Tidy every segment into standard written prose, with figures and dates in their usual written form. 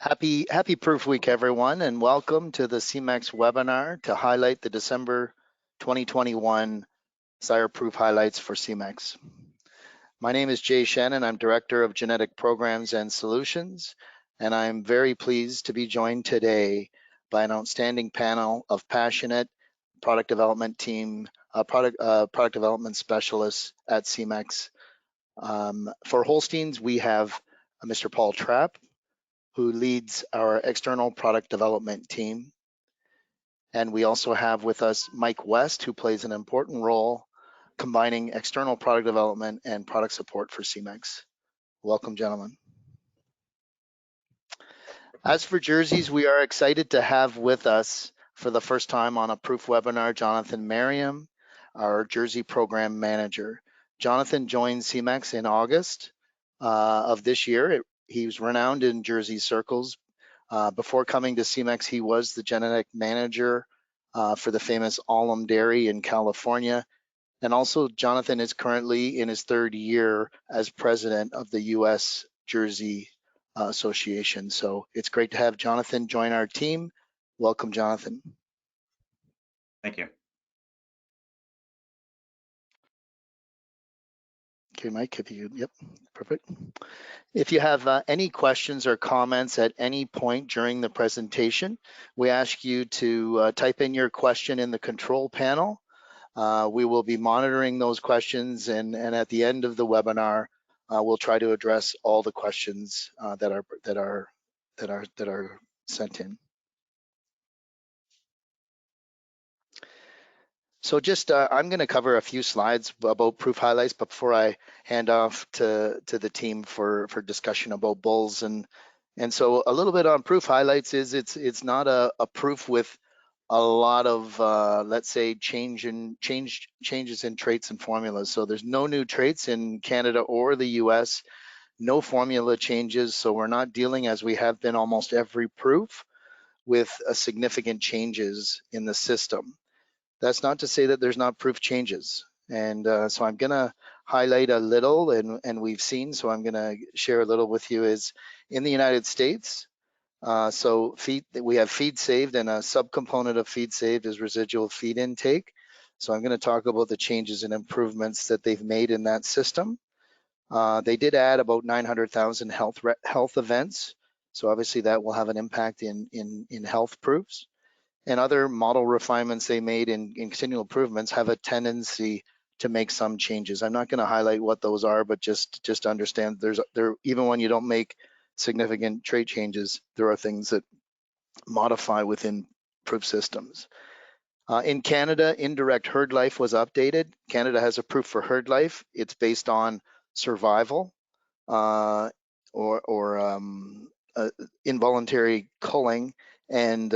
Happy Proof Week, everyone, and welcome to the Semex webinar to highlight the December 2021 Sire Proof highlights for Semex. My name is Shannon. I'm Director of Genetic Programs and Solutions, and I'm very pleased to be joined today by an outstanding panel of passionate product development team, product development specialists at Semex. For Holsteins, we have Mr. Paul Trapp, who leads our external product development team. And we also have with us Mike West, who plays an important role combining external product development and product support for Semex. Welcome, gentlemen. As for jerseys, we are excited to have with us for the first time on a Proof webinar, Jonathan Merriam, our jersey program manager. Jonathan joined Semex in August of this year. He's renowned in jersey circles. Before coming to Semex, he was the genetic manager for the famous Alum Dairy in California. And also, Jonathan is currently in his third year as president of the U.S. Jersey Association. So it's great to have Jonathan join our team. Welcome, Jonathan. Thank you. Okay, Mike, yep, perfect. If you have any questions or comments at any point during the presentation, we ask you to type in your question in the control panel. We will be monitoring those questions, and at the end of the webinar, we'll try to address all the questions that are sent in. So just I'm going to cover a few slides about proof highlights before I hand off to the team for discussion about bulls. And so a little bit on proof highlights is it's not a proof with a lot of let's say changes in traits and formulas. So there's no new traits in Canada or the US, no formula changes. So we're not dealing, as we have been almost every proof, with significant changes in the system. That's not to say that there's not proof changes. And so I'm gonna highlight a little, and we've seen, so I'm gonna share a little with you, is in the United States, so we have feed saved, and a subcomponent of feed saved is residual feed intake. So I'm gonna talk about the changes and improvements that they've made in that system. They did add about 900,000 health events. So obviously that will have an impact in health proofs. And other model refinements they made in continual improvements have a tendency to make some changes. I'm not going to highlight what those are, but just understand even when you don't make significant trait changes, there are things that modify within proof systems. In Canada, indirect herd life was updated. Canada has a proof for herd life. It's based on survival or involuntary culling, and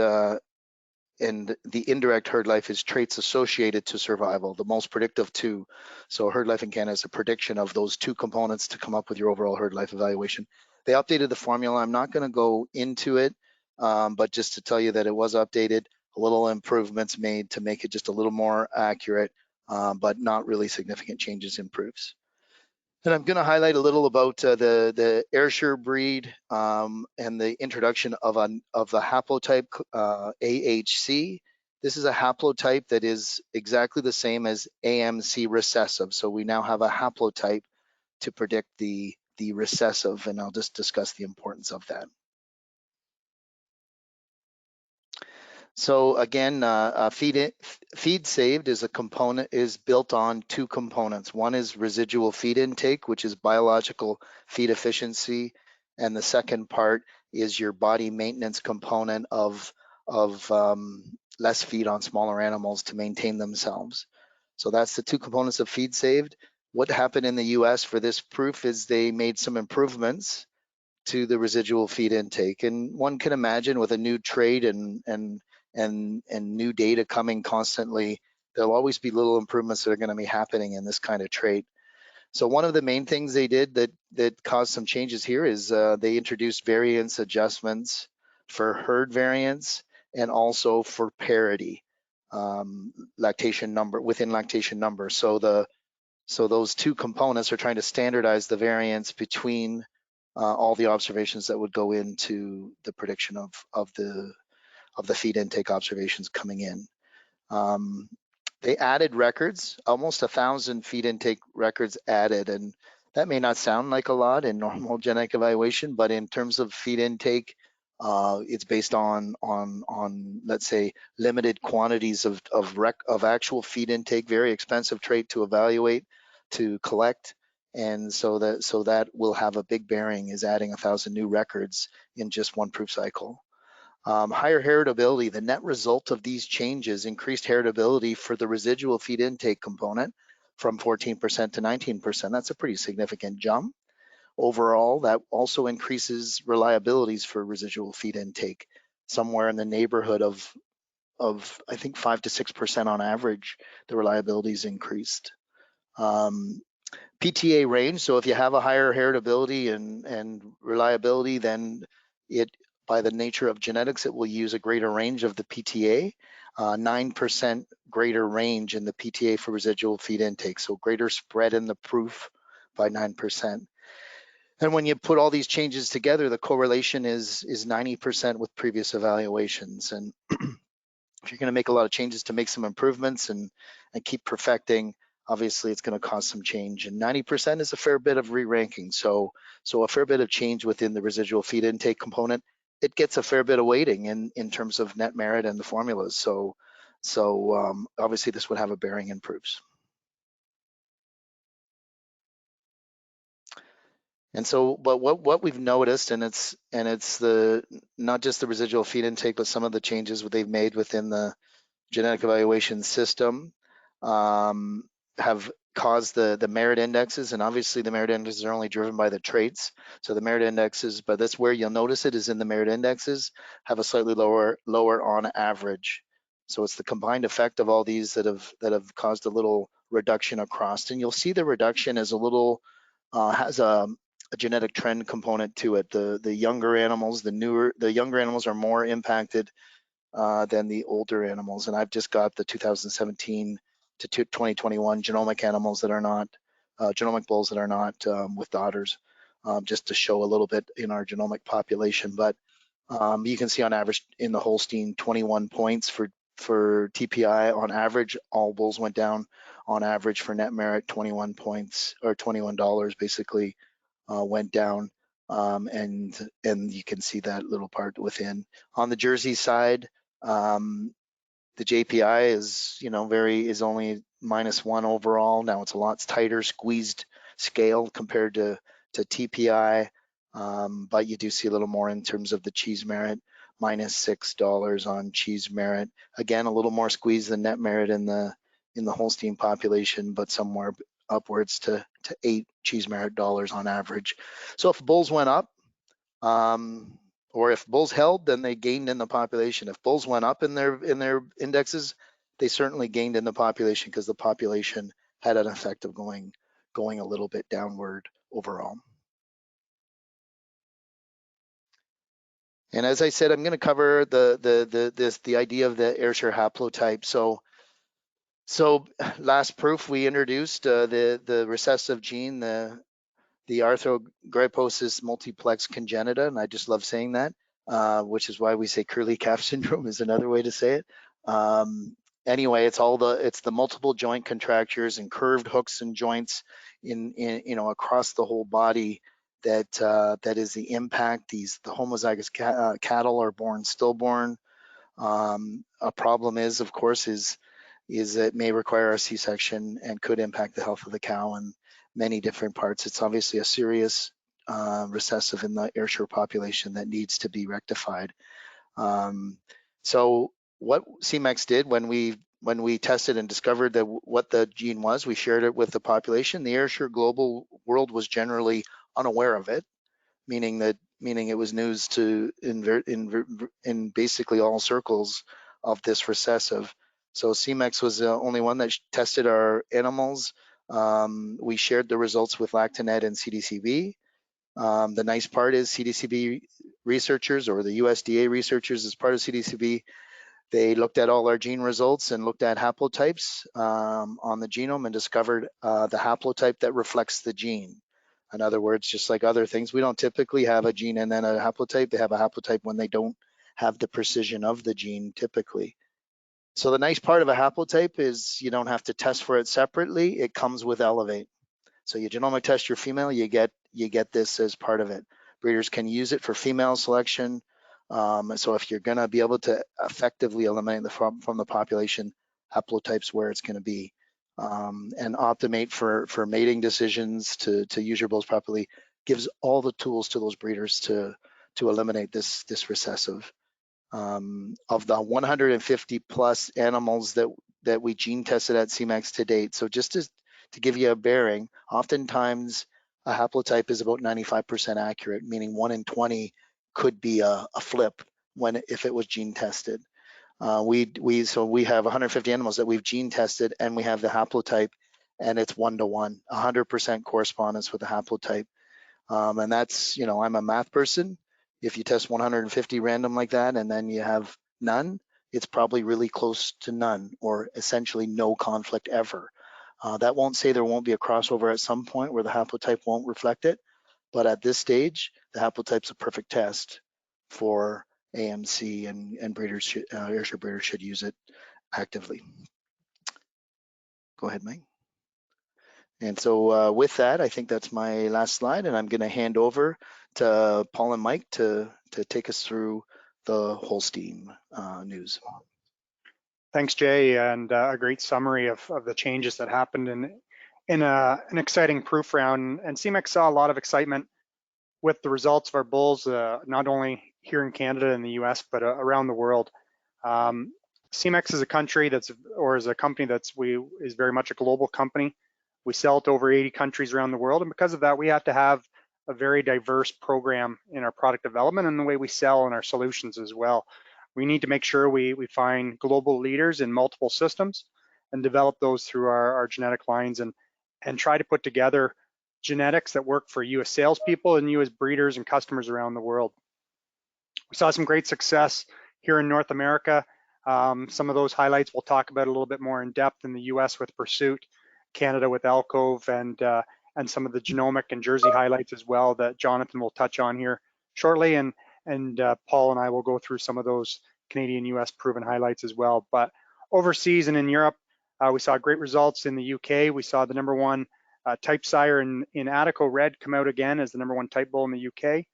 the indirect herd life is traits associated to survival, the most predictive two. So herd life in Canada is a prediction of those two components to come up with your overall herd life evaluation. They updated the formula. I'm not going to go into it, but just to tell you that it was updated, a little improvements made to make it just a little more accurate, but not really significant changes in proofs. And I'm going to highlight a little about the Ayrshire breed and the introduction of the haplotype AHC. This is a haplotype that is exactly the same as AMC recessive. So we now have a haplotype to predict the recessive, and I'll just discuss the importance of that. So again, feed saved is built on two components. One is residual feed intake, which is biological feed efficiency, and the second part is your body maintenance component of less feed on smaller animals to maintain themselves. So that's the two components of feed saved. What happened in the US for this proof is they made some improvements to the residual feed intake, and one can imagine with a new trait and new data coming constantly, there'll always be little improvements that are going to be happening in this kind of trait. So one of the main things they did that caused some changes here is they introduced variance adjustments for herd variance and also for parity, lactation number within lactation number. So those two components are trying to standardize the variance between all the observations that would go into the prediction of the feed intake observations coming in. They added records, almost 1,000 feed intake records added, and that may not sound like a lot in normal genetic evaluation, but in terms of feed intake, it's based on let's say limited quantities of actual feed intake, very expensive trait to evaluate, to collect, and so that will have a big bearing, is adding 1,000 new records in just one proof cycle. Higher heritability, the net result of these changes increased heritability for the residual feed intake component from 14% to 19%. That's a pretty significant jump. Overall, that also increases reliabilities for residual feed intake, somewhere in the neighborhood of I think 5 to 6% on average, the reliability is increased. PTA range, so if you have a higher heritability and reliability, then it, by the nature of genetics, it will use a greater range of the PTA, 9% greater range in the PTA for residual feed intake, so greater spread in the proof by 9%. And when you put all these changes together, the correlation is 90% with previous evaluations. And if you're going to make a lot of changes to make some improvements and keep perfecting, obviously it's going to cause some change. And 90% is a fair bit of re-ranking. So a fair bit of change within the residual feed intake component, it gets a fair bit of weighting in terms of net merit and the formulas. So obviously this would have a bearing in proofs. And so, but what we've noticed, and it's the not just the residual feed intake, but some of the changes that they've made within the genetic evaluation system have caused the merit indexes, and obviously the merit indexes are only driven by the traits. So the merit indexes, but that's where you'll notice it, is in the merit indexes, have a slightly lower on average. So it's the combined effect of all these that have caused a little reduction across, and you'll see the reduction is a little has a genetic trend component to it. The younger animals, the younger animals are more impacted than the older animals. And I've just got the 2017 to 2021 genomic animals that are not, genomic bulls that are not with daughters, just to show a little bit in our genomic population. But you can see on average in the Holstein, 21 points for TPI on average. All bulls went down on average for net merit, 21 points, or $21 basically went down. And you can see that little part within. On the Jersey side, the JPI is, is only -1 overall. Now it's a lot tighter squeezed scale compared to TPI, but you do see a little more in terms of the cheese merit, -$6 on cheese merit. Again, a little more squeezed than net merit in the Holstein population, but somewhere upwards to $8 cheese merit dollars on average. So if bulls went up, or if bulls held, then they gained in the population. If bulls went up in their indexes, they certainly gained in the population, because the population had an effect of going a little bit downward overall. And as I said, I'm going to cover the idea of the Ayrshire haplotype. So last proof we introduced the recessive gene, the arthrogryposis multiplex congenita, and I just love saying that, which is why we say curly calf syndrome is another way to say it. Anyway, it's the multiple joint contractures and curved hooks and joints in across the whole body that is the impact. The homozygous cattle are born stillborn. A problem is, of course, is it may require a C-section and could impact the health of the cow in many different parts. It's obviously a serious recessive in the Ayrshire population that needs to be rectified. So what Semex did when we tested and discovered what the gene was, we shared it with the population. The Ayrshire global world was generally unaware of it, meaning it was news in basically all circles of this recessive. So Semex was the only one that tested our animals. We shared the results with Lactanet and CDCB. The nice part is CDCB researchers, or the USDA researchers as part of CDCB, they looked at all our gene results and looked at haplotypes on the genome and discovered the haplotype that reflects the gene. In other words, just like other things, we don't typically have a gene and then a haplotype. They have a haplotype when they don't have the precision of the gene typically. So the nice part of a haplotype is you don't have to test for it separately. It comes with Elevate. So you genomic test your female, you get this as part of it. Breeders can use it for female selection. So if you're going to be able to effectively eliminate from the population, haplotypes where it's going to be, and optimate for mating decisions to use your bulls properly, gives all the tools to those breeders to eliminate this recessive. Of the 150 plus animals that we gene tested at Semex to date. So just to give you a bearing, oftentimes a haplotype is about 95% accurate, meaning 1 in 20 could be a flip if it was gene tested. So we have 150 animals that we've gene tested, and we have the haplotype, and it's 1-to-1, 100% correspondence with the haplotype. And that's, I'm a math person. If you test 150 random like that and then you have none, it's probably really close to none, or essentially no conflict ever. That won't say there won't be a crossover at some point where the haplotype won't reflect it, but at this stage, the haplotype's a perfect test for AMC, and breeders ayrshire breeders should use it actively. Go ahead, Mike. And so with that, I think that's my last slide, and I'm going to hand over to Paul and Mike to take us through the Holstein news. Thanks, Jay, and a great summary of the changes that happened in an exciting proof round. And Semex saw a lot of excitement with the results of our bulls, not only here in Canada and the US, but around the world. Semex is a company that's very much a global company. We sell to over 80 countries around the world, and because of that, we have to have a very diverse program in our product development and the way we sell and our solutions as well. We need to make sure we find global leaders in multiple systems and develop those through our genetic lines, and try to put together genetics that work for you as salespeople and you as breeders and customers around the world. We saw some great success here in North America. Some of those highlights we'll talk about a little bit more in depth in the US with Pursuit, Canada with Alcove, and some of the genomic and Jersey highlights as well that Jonathan will touch on here shortly. And Paul and I will go through some of those Canadian US proven highlights as well. But overseas and in Europe, we saw great results in the UK. We saw the #1 type sire in Attico Red come out again as the #1 type bull in the UK.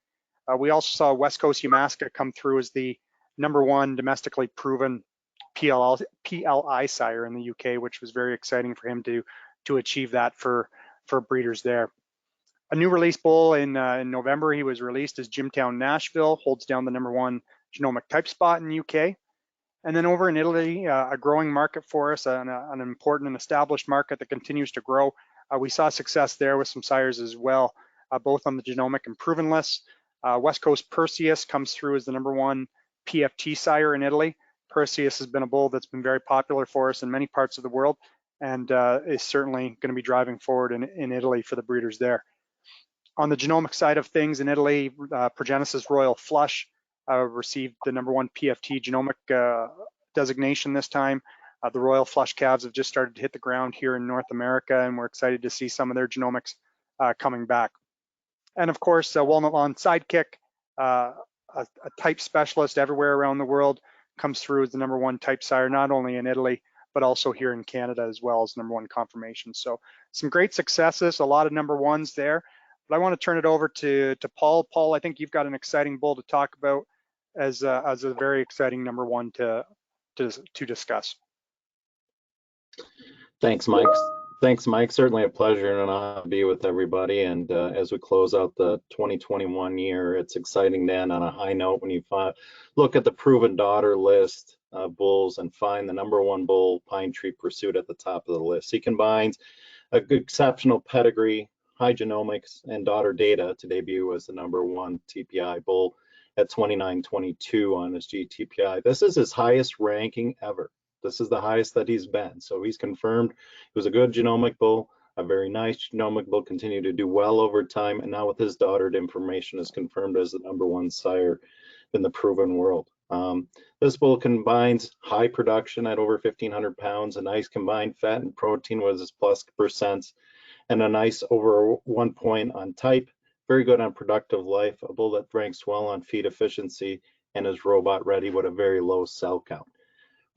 We also saw West Coast Yamaska come through as the #1 domestically proven PLI sire in the UK, which was very exciting for him to achieve that for breeders there. A new release bull in November, he was released as Jimtown Nashville, holds down the #1 genomic type spot in the UK. And then over in Italy, a growing market for us, an important and established market that continues to grow. We saw success there with some sires as well, both on the genomic and proven lists. West Coast Perseus comes through as the #1 PFT sire in Italy. Perseus has been a bull that's been very popular for us in many parts of the world, and is certainly going to be driving forward in Italy for the breeders there. On the genomic side of things in Italy, Progenesis Royal Flush received the #1 PFT genomic designation this time. The Royal Flush calves have just started to hit the ground here in North America, and we're excited to see some of their genomics coming back. And of course, Walnut Lawn Sidekick, a type specialist everywhere around the world, comes through as the #1 type sire, not only in Italy, but also here in Canada as well as #1 confirmation. So some great successes, a lot of #1s there. But I want to turn it over to Paul. Paul, I think you've got an exciting bull to talk about as a very exciting #1 to discuss. Thanks, Mike. Certainly a pleasure and an honor to be with everybody. And as we close out the 2021 year, it's exciting to end on a high note when you look at the proven daughter list of bulls and find the #1 bull, Pine Tree Pursuit, at the top of the list. He combines a good, exceptional pedigree, high genomics, and daughter data to debut as the #1 TPI bull at 29.22 on his GTPI. This is his highest ranking ever. This is the highest that he's been. So he's confirmed he was a good genomic bull, a very nice genomic bull, continued to do well over time, and now with his daughter information is confirmed as the #1 sire in the proven world. This bull combines high production at over 1,500 pounds, a nice combined fat and protein with his plus percents, and a nice over 1 point on type. Very good on productive life, a bull that ranks well on feed efficiency and is robot ready with a very low cell count.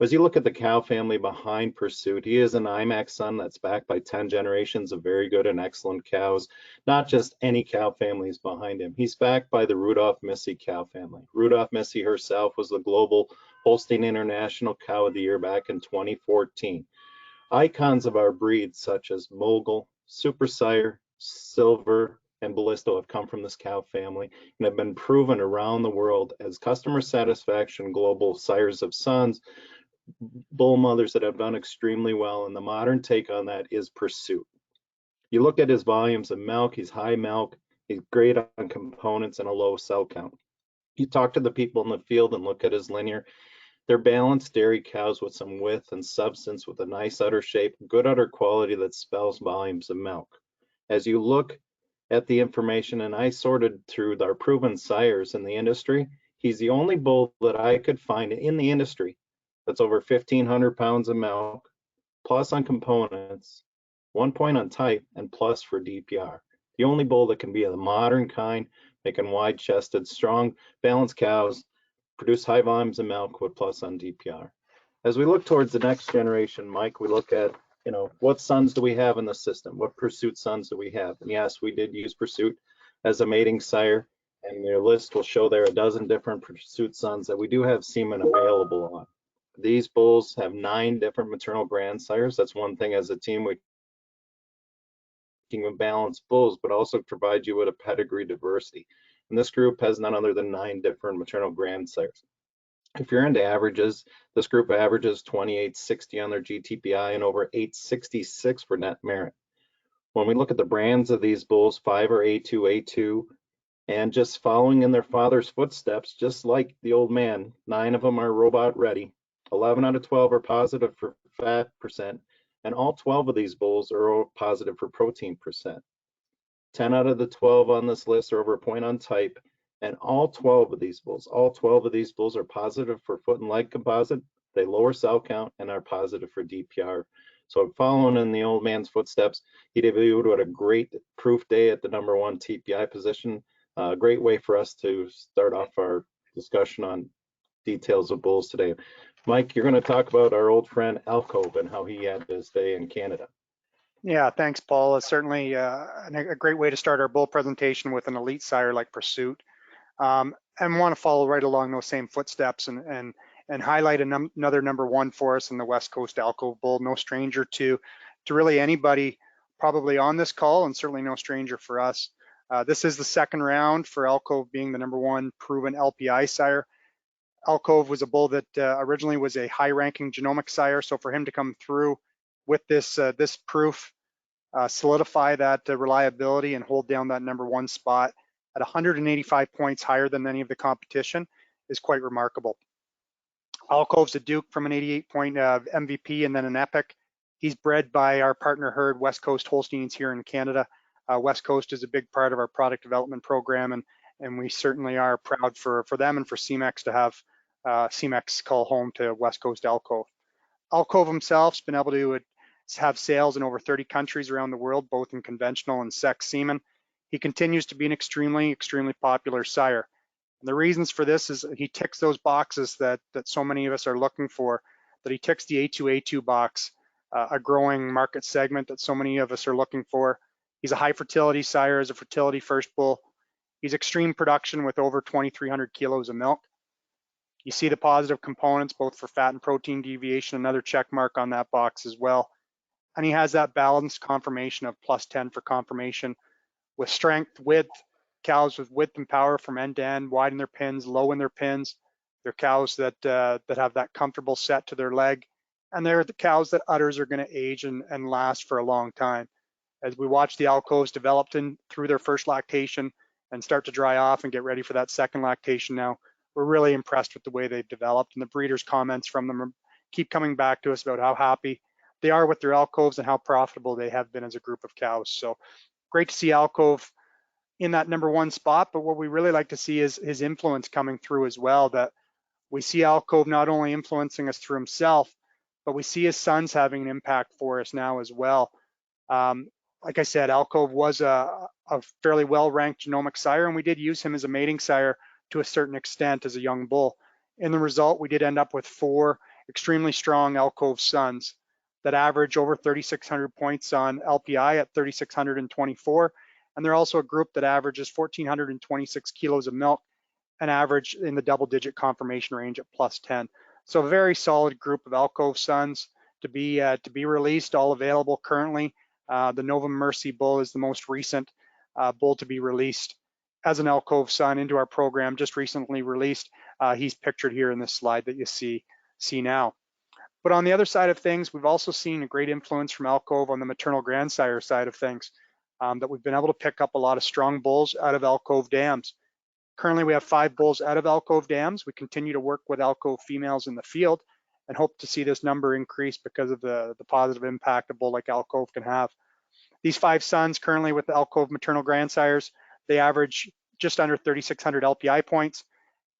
As you look at the cow family behind Pursuit, he is an IMAX son that's backed by 10 generations of very good and excellent cows. Not just any cow families behind him. He's backed by the Rudolph Missy cow family. Rudolph Missy herself was the global Holstein International Cow of the Year back in 2014. Icons of our breed such as Mogul, Super Sire, Silver, and Ballisto have come from this cow family and have been proven around the world as customer satisfaction global sires of sons, bull mothers that have done extremely well. And the modern take on that is Pursuit. You look at his volumes of milk, he's high milk, he's great on components and a low cell count. You talk to the people in the field and look at his linear. They're balanced dairy cows with some width and substance with a nice udder shape, good udder quality that spells volumes of milk. As you look at the information, and I sorted through our proven sires in the industry, he's the only bull that I could find in the industry that's over 1,500 pounds of milk, plus on components, 1 point on type, and plus for DPR. The only bull that can be of the modern kind, making wide-chested, strong, balanced cows, produce high volumes of milk with plus on DPR. As we look towards the next generation, Mike, we look at, what sons do we have in the system? What Pursuit sons do we have? And yes, we did use Pursuit as a mating sire, and their list will show there a dozen different Pursuit sons that we do have semen available on. These bulls have 9 different maternal grand sires. That's one thing as a team we can balance bulls, but also provide you with a pedigree diversity. And this group has none other than 9 different maternal grand sires. If you're into averages, this group averages 2860 on their GTPI and over 866 for net merit. When we look at the brands of these bulls, 5 are A2, and just following in their father's footsteps, just like the old man, 9 of them are robot ready. 11 out of 12 are positive for fat percent, and all 12 of these bulls are positive for protein percent. 10 out of the 12 on this list are over a point on type, and all 12 of these bulls are positive for foot and leg composite. They lower cell count and are positive for DPR. So following in the old man's footsteps, he debuted with a great proof day at the #1 TPI position. A great way for us to start off our discussion on details of bulls today. Mike, you're going to talk about our old friend Alcove and how he had his day in Canada. Yeah, thanks, Paul. It's certainly a great way to start our bull presentation with an elite sire like Pursuit, and want to follow right along those same footsteps and highlight another #1 for us in the West Coast Alcove bull. No stranger to really anybody probably on this call, and certainly no stranger for us. This is the second round for Alcove being the #1 proven LPI sire. Alcove was a bull that originally was a high-ranking genomic sire, so for him to come through with this proof, solidify that reliability and hold down that #1 spot at 185 points higher than any of the competition is quite remarkable. Alcove's a Duke from an 88-point MVP and then an Epic. He's bred by our partner herd, West Coast Holsteins here in Canada. West Coast is a big part of our product development program, and we certainly are proud for them and for Semex to have Semex call home to West Coast Alcove. Alcove himself's been able to have sales in over 30 countries around the world, both in conventional and sex semen. He continues to be an extremely popular sire. And the reasons for this is he ticks those boxes that so many of us are looking for, that he ticks the A2 box, a growing market segment that so many of us are looking for. He's a high fertility sire as a fertility first bull. He's extreme production with over 2,300 kilos of milk. You see the positive components both for fat and protein deviation, another check mark on that box as well. And he has that balanced conformation of +10 for conformation with strength, width, cows with width and power from end to end, wide in their pins, low in their pins. They're cows that have that comfortable set to their leg. And they're the cows that udders are gonna age and last for a long time. As we watch the Alcoves develop through their first lactation and start to dry off and get ready for that second lactation now, we're really impressed with the way they've developed, and the breeders' comments from them keep coming back to us about how happy they are with their Alcoves and how profitable they have been as a group of cows. So great to see Alcove in that #1 spot, but what we really like to see is his influence coming through as well, that we see Alcove not only influencing us through himself, but we see his sons having an impact for us now as well. like I said, Alcove was a fairly well-ranked genomic sire, and we did use him as a mating sire to a certain extent as a young bull. In the result, we did end up with 4 extremely strong Alcove sons that average over 3,600 points on LPI at 3,624. And they're also a group that averages 1,426 kilos of milk, an average in the double-digit conformation range at +10. So a very solid group of Alcove sons to be released, all available currently. The Nova Mercy bull is the most recent bull to be released as an Alcove son into our program, just recently released. He's pictured here in this slide that you see now. But on the other side of things, we've also seen a great influence from Alcove on the maternal grandsire side of things, that we've been able to pick up a lot of strong bulls out of Alcove dams. Currently, we have 5 bulls out of Alcove dams. We continue to work with Alcove females in the field and hope to see this number increase because of the positive impact a bull like Alcove can have. These 5 sons currently with the Alcove maternal grandsires, they average just under 3,600 LPI points,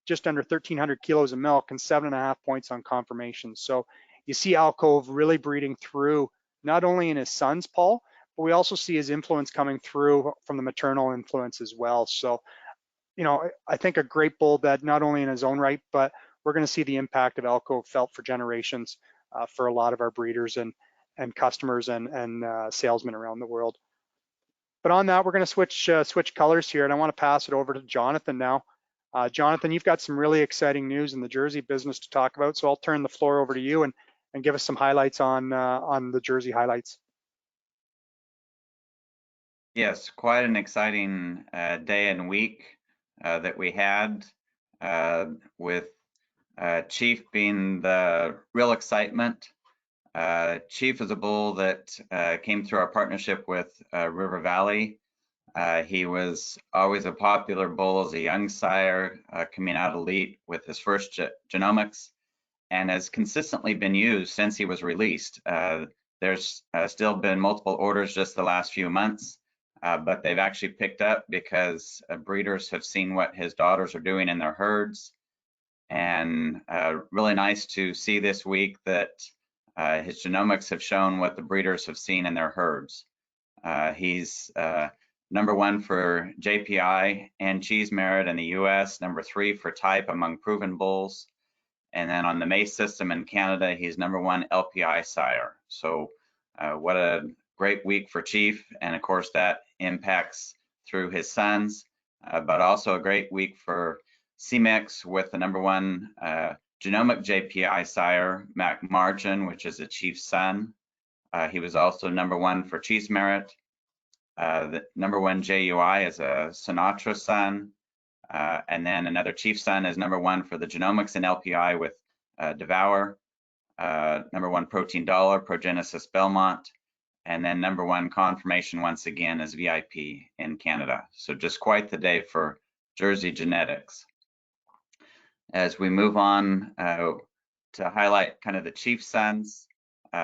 just under 1,300 kilos of milk, and 7.5 points on conformation. So you see Alcove really breeding through, not only in his sons, Paul, but we also see his influence coming through from the maternal influence as well. So, you know, I think a great bull that not only in his own right, but we're going to see the impact of Alcove felt for generations for a lot of our breeders and customers and salesmen around the world. But on that, we're going to switch colors here, and I want to pass it over to Jonathan now. Jonathan, you've got some really exciting news in the Jersey business to talk about, so I'll turn the floor over to you and give us some highlights on the Jersey highlights. Yes, quite an exciting day and week that we had, with Chief being the real excitement. Chief is a bull that came through our partnership with River Valley. He was always a popular bull as a young sire, coming out elite with his first genomics, and has consistently been used since he was released. There's still been multiple orders just the last few months, but they've actually picked up because breeders have seen what his daughters are doing in their herds. And really nice to see this week that his genomics have shown what the breeders have seen in their herds. He's #1 for JPI and cheese merit in the US, #3 for type among proven bulls. And then on the MACE system in Canada, he's #1 LPI sire. So what a great week for Chief. And of course that impacts through his sons, but also a great week for Semex with the #1 genomic JPI sire, Mac Margin, which is a Chief son. He was also #1 for cheese merit. The #1 JUI is a Sinatra son. And then another Chief son is #1 for the genomics and LPI with Devour. #1 Protein Dollar, Progenesis Belmont. And then #1 confirmation once again is VIP in Canada. So just quite the day for Jersey genetics. As we move on to highlight kind of the Chief sons, he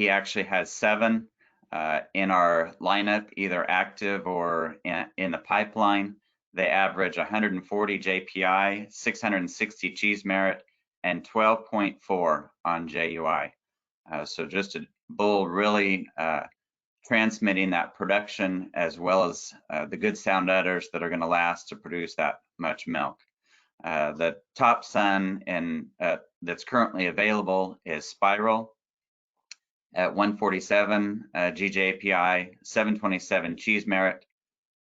actually has 7 in our lineup, either active or in the pipeline. They average 140 JPI, 660 cheese merit, and 12.4 on JUI. So just a bull really transmitting that production, as well as the good sound udders that are going to last to produce that much milk. The top son that's currently available is Spiral at 147 GJPI, 727 cheese merit,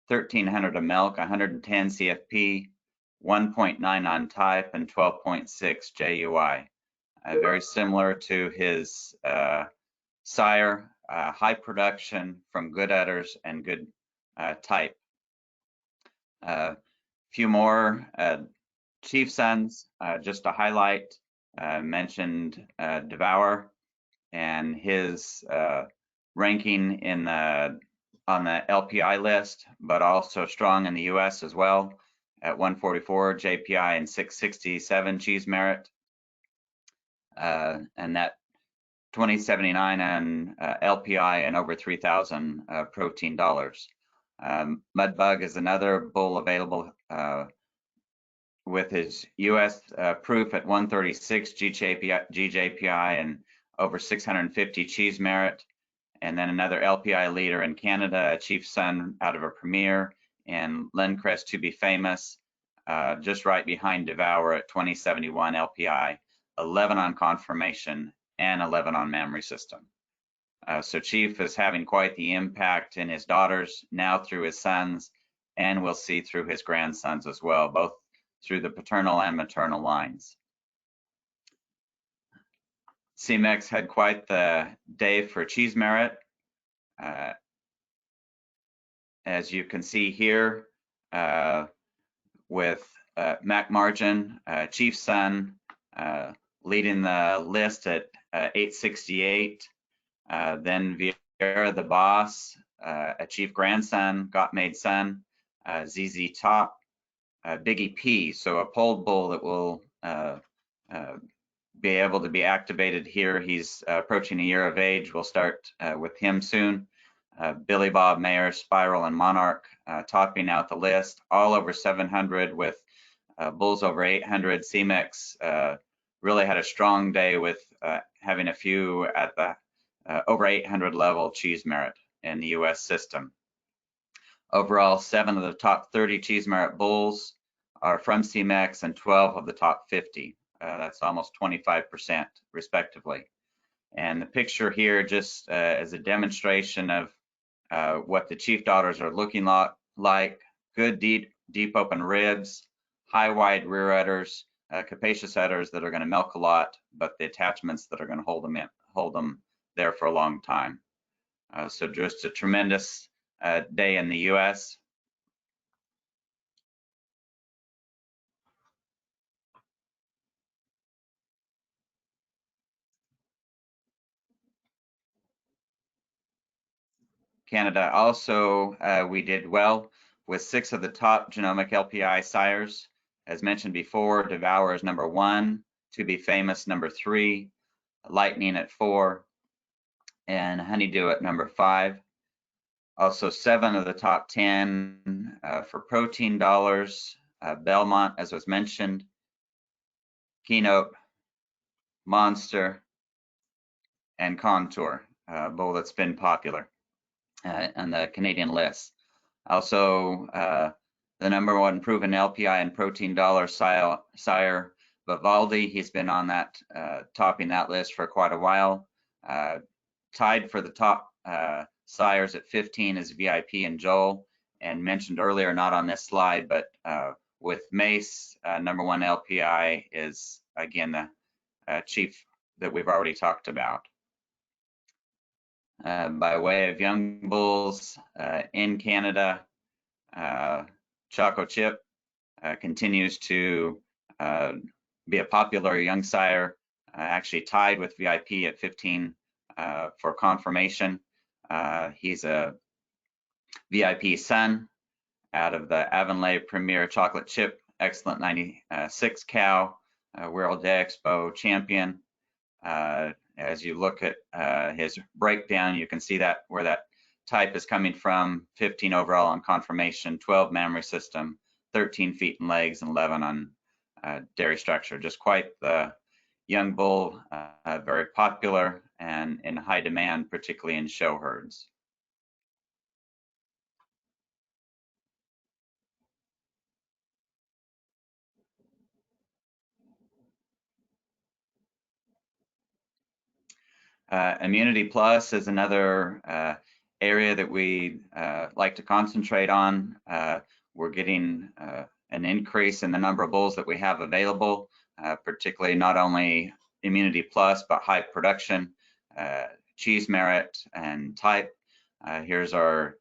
1,300 of milk, 110 CFP, 1.9 on type, and 12.6 JUI. Very similar to his sire, high production from good udders and good type. A few more Chief sons, just to highlight, mentioned Devour and his ranking on the LPI list, but also strong in the US as well at 144 JPI and 667 cheese merit. And that 2079 on LPI and over 3,000 protein dollars. Mudbug is another bull available with his US proof at 136 GJPI and over 650 cheese merit. and then another LPI leader in Canada, a chief son out of a Premier, and Lencrest to be famous, just right behind Devour at 2071 LPI, 11 on confirmation and 11 on memory system. So Chief is having quite the impact in his daughters, now through his sons, and we'll see through his grandsons as well, both through the paternal and maternal lines. Semex had quite the day for cheese merit. As you can see here, with Mac Margin, Chief's son, leading the list at 868. Then Vieira the Boss, a Chief grandson, got made son, ZZ Top, Biggie P, so a polled bull that will be able to be activated here. He's approaching a year of age. We'll start with him soon. Billy Bob Mayer, Spiral, and Monarch topping out the list, all over 700 with bulls over 800. Semex really had a strong day with having a few at the over 800 level cheese merit in the US system. Overall, 7 of the top 30 cheese merit bulls are from Semex and 12 of the top 50. That's almost 25% respectively. And the picture here just as a demonstration of what the chief daughters are looking like. Good deep open ribs, high wide rear udders, capacious udders that are going to milk a lot, but the attachments that are going to hold them there for a long time. So just a tremendous day in the US. Canada also, we did well with 6 of the top genomic LPI sires. As mentioned before, Devour is number 1, To Be Famous number 3, Lightning at 4, and Honeydew at number 5. Also 7 of the top 10 for protein dollars, Belmont, as was mentioned, Keynote, Monster, and Contour, bull that's been popular on the Canadian list. Also, the number 1 proven LPI and protein dollar sire, Vivaldi, he's been on that, topping that list for quite a while. Tied for the top sires at 15 is VIP and Joel, and mentioned earlier, not on this slide, but with Mace, number 1 LPI is again the chief that we've already talked about. By way of young bulls in Canada, Choco Chip continues to be a popular young sire, actually tied with VIP at 15 for confirmation. He's a VIP son out of the Avonlea Premier Chocolate Chip, excellent 96 cow, World Day Expo champion. As you look at his breakdown, you can see that where that type is coming from. 15 overall on confirmation, 12 mammary system, 13 feet and legs, and 11 on dairy structure. Just quite the young bull, very popular and in high demand, particularly in show herds. Immunity Plus is another area that we like to concentrate on. We're getting an increase in the number of bulls that we have available, particularly not only Immunity Plus, but high production, cheese merit, and type. Here's our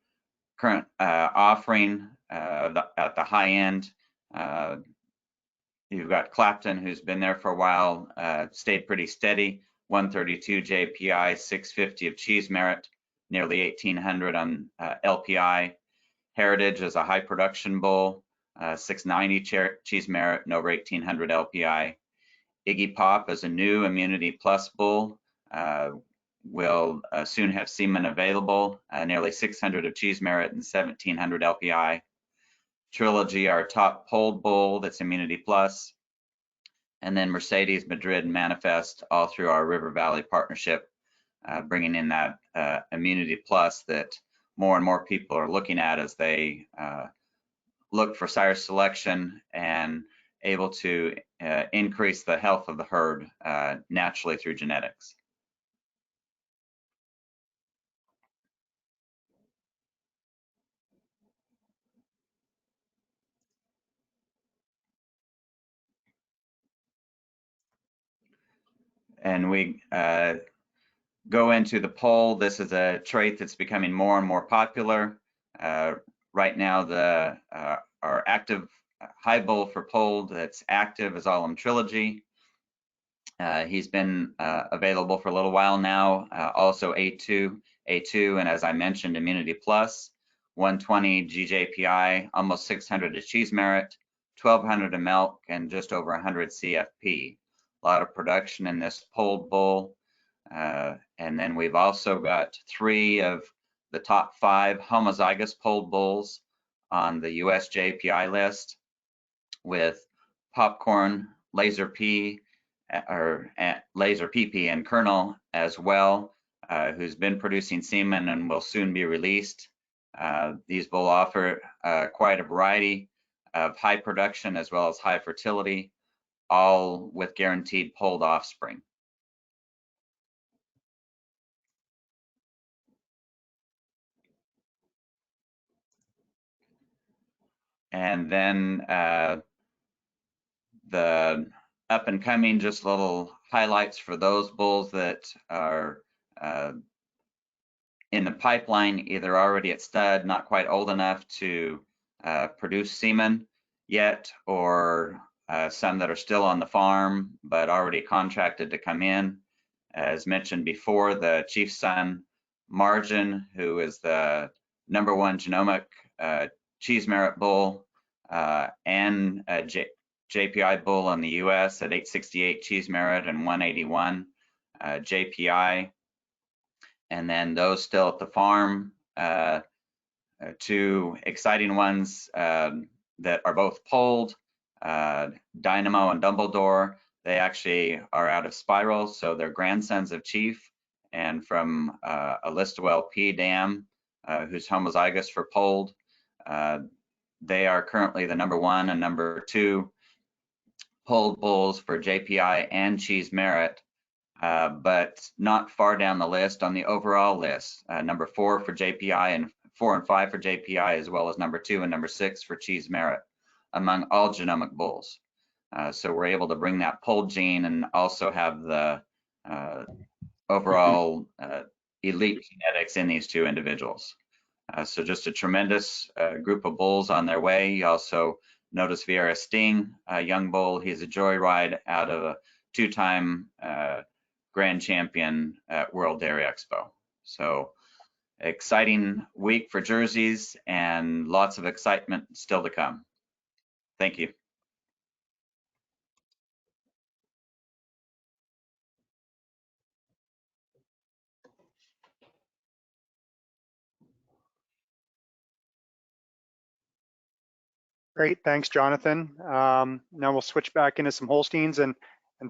current offering at the high end. You've got Clapton, who's been there for a while, stayed pretty steady. 132 JPI, 650 of cheese merit, nearly 1800 on LPI. Heritage is a high production bull, 690 cheese merit and over 1800 LPI. Iggy Pop is a new Immunity Plus bull. Will soon have semen available, nearly 600 of cheese merit and 1700 LPI. Trilogy, our top polled bull that's Immunity Plus. And then Mercedes, Madrid, and Manifest, all through our River Valley partnership, bringing in that immunity plus that more and more people are looking at as they look for sire selection and able to increase the health of the herd naturally through genetics. And we go into the poll. This is a trait that's becoming more and more popular. Right now, our active high bull for polled that's active is Alum Trilogy. He's been available for a little while now. Also A2, and as I mentioned, Immunity Plus, 120 GJPI, almost 600 to cheese merit, 1200 to milk, and just over 100 CFP. A lot of production in this polled bull. And then we've also got 3 of the top 5 homozygous polled bulls on the US JPI list, with Popcorn, Laser P, or Laser PP and Colonel as well, who's been producing semen and will soon be released. These will offer quite a variety of high production as well as high fertility, all with guaranteed polled offspring. And then the up and coming, just little highlights for those bulls that are in the pipeline, either already at stud, not quite old enough to produce semen yet, or some that are still on the farm but already contracted to come in. As mentioned before, the Chief Son Margin, who is the #1 genomic cheese merit bull and JPI bull in the US at 868 cheese merit and 181 JPI. And then those still at the farm, 2 exciting ones that are both polled, Dynamo and Dumbledore. They actually are out of Spiral, so they're grandsons of Chief, and from a Listowel P dam, who's homozygous for polled. They are currently the #1 and #2 polled bulls for JPI and cheese merit, but not far down the list on the overall list. #4 for JPI and 4 and 5 for JPI, as well as #2 and #6 for cheese merit among all genomic bulls. So we're able to bring that polled gene and also have the overall elite genetics in these 2 individuals. So just a tremendous group of bulls on their way. You also notice Vieira Sting, a young bull. He's a joyride out of a 2-time grand champion at World Dairy Expo. So exciting week for jerseys and lots of excitement still to come. Thank you. Great, thanks, Jonathan. Now we'll switch back into some Holsteins, and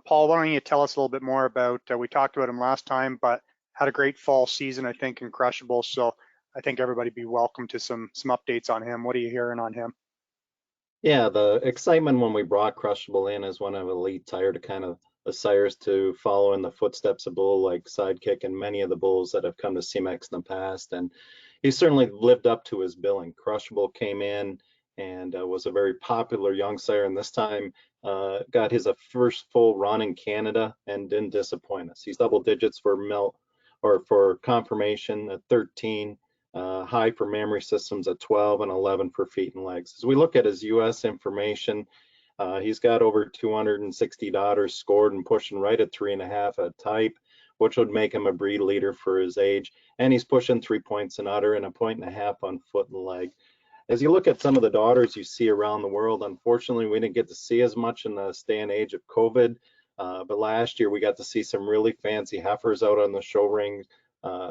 Paul, why don't you tell us a little bit more about, we talked about him last time, but had a great fall season, I think, in Crushable. So I think everybody be welcome to some updates on him. What are you hearing on him? Yeah, the excitement when we brought Crushable in as one of elite Sire to kind of the sires to follow in the footsteps of bull like Sidekick and many of the bulls that have come to Semex in the past. And he certainly lived up to his billing. Crushable came in and was a very popular young sire, and this time got his first full run in Canada and didn't disappoint us. He's double digits for for confirmation at 13, high for mammary systems at 12, and 11 for feet and legs. As we look at his US information, he's got over 260 daughters scored and pushing right at 3.5 at type, which would make him a breed leader for his age. And he's pushing 3 points in udder and 1.5 points on foot and leg. As you look at some of the daughters you see around the world, unfortunately, we didn't get to see as much in the day and age of COVID. But last year, we got to see some really fancy heifers out on the show ring,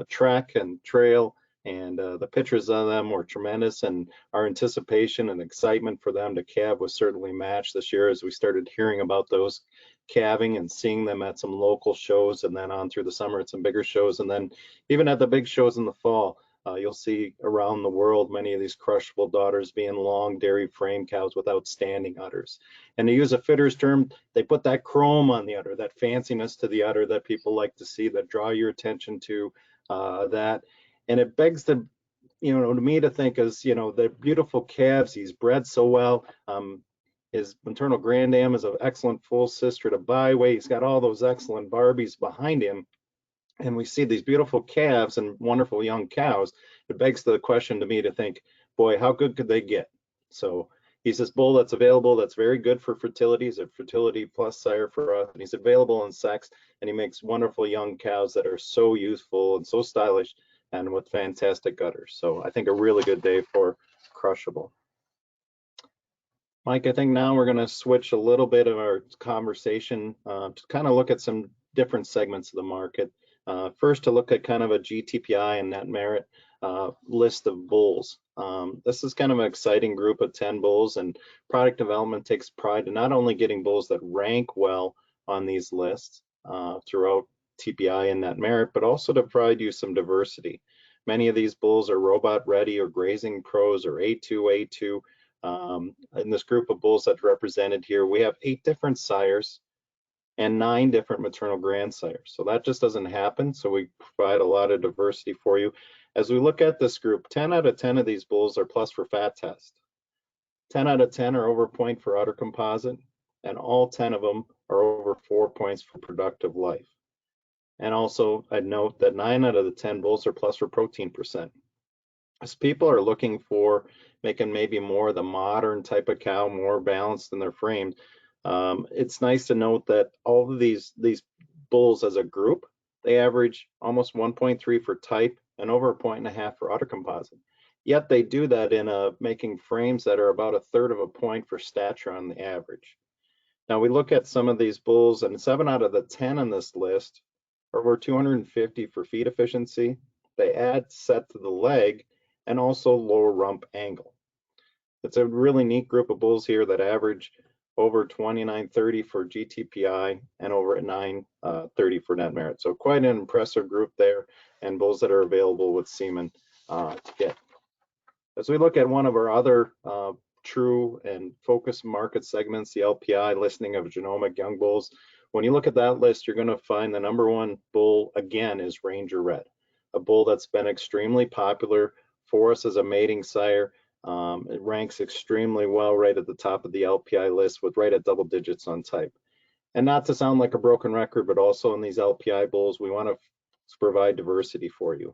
track and trail. And the pictures of them were tremendous, and our anticipation and excitement for them to calve was certainly matched this year as we started hearing about those calving and seeing them at some local shows, and then on through the summer at some bigger shows, and then even at the big shows in the fall. You'll see around the world many of these crushable daughters being long dairy frame cows with outstanding udders. And to use a fitter's term, they put that chrome on the udder, that fanciness to the udder that people like to see, that draw your attention to that. And it begs to, to me to think as, the beautiful calves, he's bred so well. His maternal grandam is an excellent full sister to byway. He's got all those excellent Barbies behind him. And we see these beautiful calves and wonderful young cows. It begs the question to me to think, boy, how good could they get? So he's this bull that's available, that's very good for fertility. He's a fertility plus sire for us, and he's available in sex, and he makes wonderful young cows that are so useful and so stylish and with fantastic udders. So I think a really good day for Crushable. Mike, I think now we're going to switch a little bit of our conversation to kind of look at some different segments of the market. First, to look at kind of a GTPI and net merit list of bulls. This is kind of an exciting group of 10 bulls, and product development takes pride in not only getting bulls that rank well on these lists throughout TPI and net merit, but also to provide you some diversity. Many of these bulls are robot ready or grazing pros or A2. In this group of bulls that's represented here, we have 8 different sires and 9 different maternal grandsires. So that just doesn't happen. So we provide a lot of diversity for you. As we look at this group, 10 out of 10 of these bulls are plus for fat test. 10 out of 10 are over point for udder composite, and all 10 of them are over 4 points for productive life. And also, I'd note that 9 out of the 10 bulls are plus for protein percent. As people are looking for making maybe more of the modern type of cow, more balanced in their frames, it's nice to note that all of these bulls as a group, they average almost 1.3 for type and over 1.5 for udder composite. Yet they do that in making frames that are about 1/3 of a point for stature on the average. Now we look at some of these bulls, and 7 out of the 10 on this list are over 250 for feed efficiency. They add set to the leg and also lower rump angle. It's a really neat group of bulls here that average over 29.30 for GTPI and over at 9.30 for net merit. So quite an impressive group there, and bulls that are available with semen to get. As we look at one of our other true and focused market segments, the LPI listing of genomic young bulls, when you look at that list, you're going to find the #1 bull again is Ranger Red, a bull that's been extremely popular for us as a mating sire. It ranks extremely well right at the top of the LPI list with right at double digits on type. And not to sound like a broken record, but also in these LPI bulls, we want to provide diversity for you.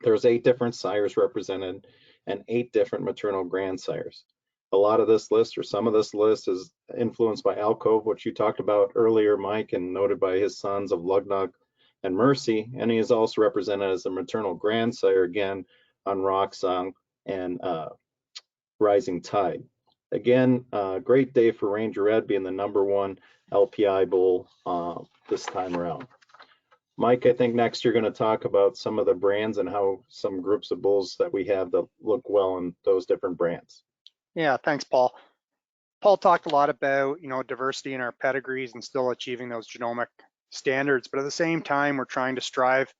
There's 8 different sires represented and 8 different maternal grandsires. A lot of this list, or some of this list, is influenced by alcove, which you talked about earlier, Mike, and noted by his sons of Lugnog and Mercy. And he is also represented as a maternal grandsire again on Rock Song and Rising Tide. Again, great day for Ranger Red being the #1 LPI bull this time around. Mike, I think next you're going to talk about some of the brands and how some groups of bulls that we have that look well in those different brands. Yeah, thanks, Paul. Paul talked a lot about, diversity in our pedigrees and still achieving those genomic standards, but at the same time, we're trying to strive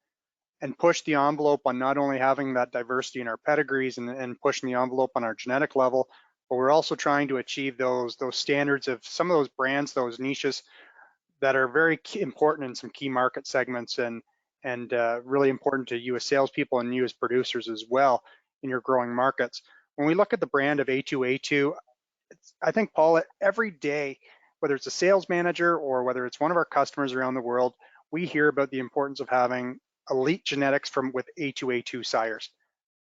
and push the envelope on not only having that diversity in our pedigrees and pushing the envelope on our genetic level, but we're also trying to achieve those standards of some of those brands, those niches that are very important in some key market segments and really important to you as salespeople and you as producers as well in your growing markets. When we look at the brand of A2, I think, Paul, every day, whether it's a sales manager or whether it's one of our customers around the world, we hear about the importance of having elite genetics with A2 sires.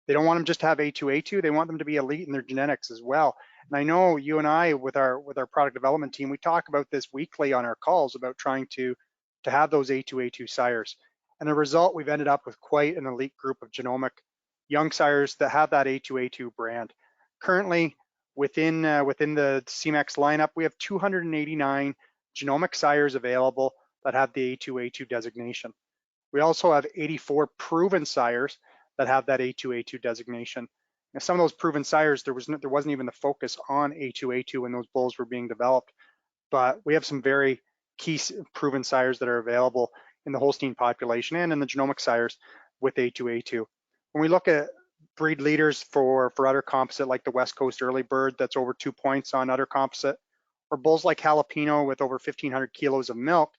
They don't want them just to have A2, they want them to be elite in their genetics as well. And I know you and I, with our product development team, we talk about this weekly on our calls about trying to have those A2 sires. And the result, we've ended up with quite an elite group of genomic young sires that have that A2 brand. Currently, within the Semex lineup, we have 289 genomic sires available that have the A2 designation. We also have 84 proven sires that have that A2 designation. Now, some of those proven sires, there wasn't even the focus on A2 when those bulls were being developed, but we have some very key proven sires that are available in the Holstein population and in the genomic sires with A2. When we look at breed leaders for udder composite, like the West Coast Early Bird that's over 2 points on udder composite, or bulls like Jalapeno with over 1,500 kilos of milk,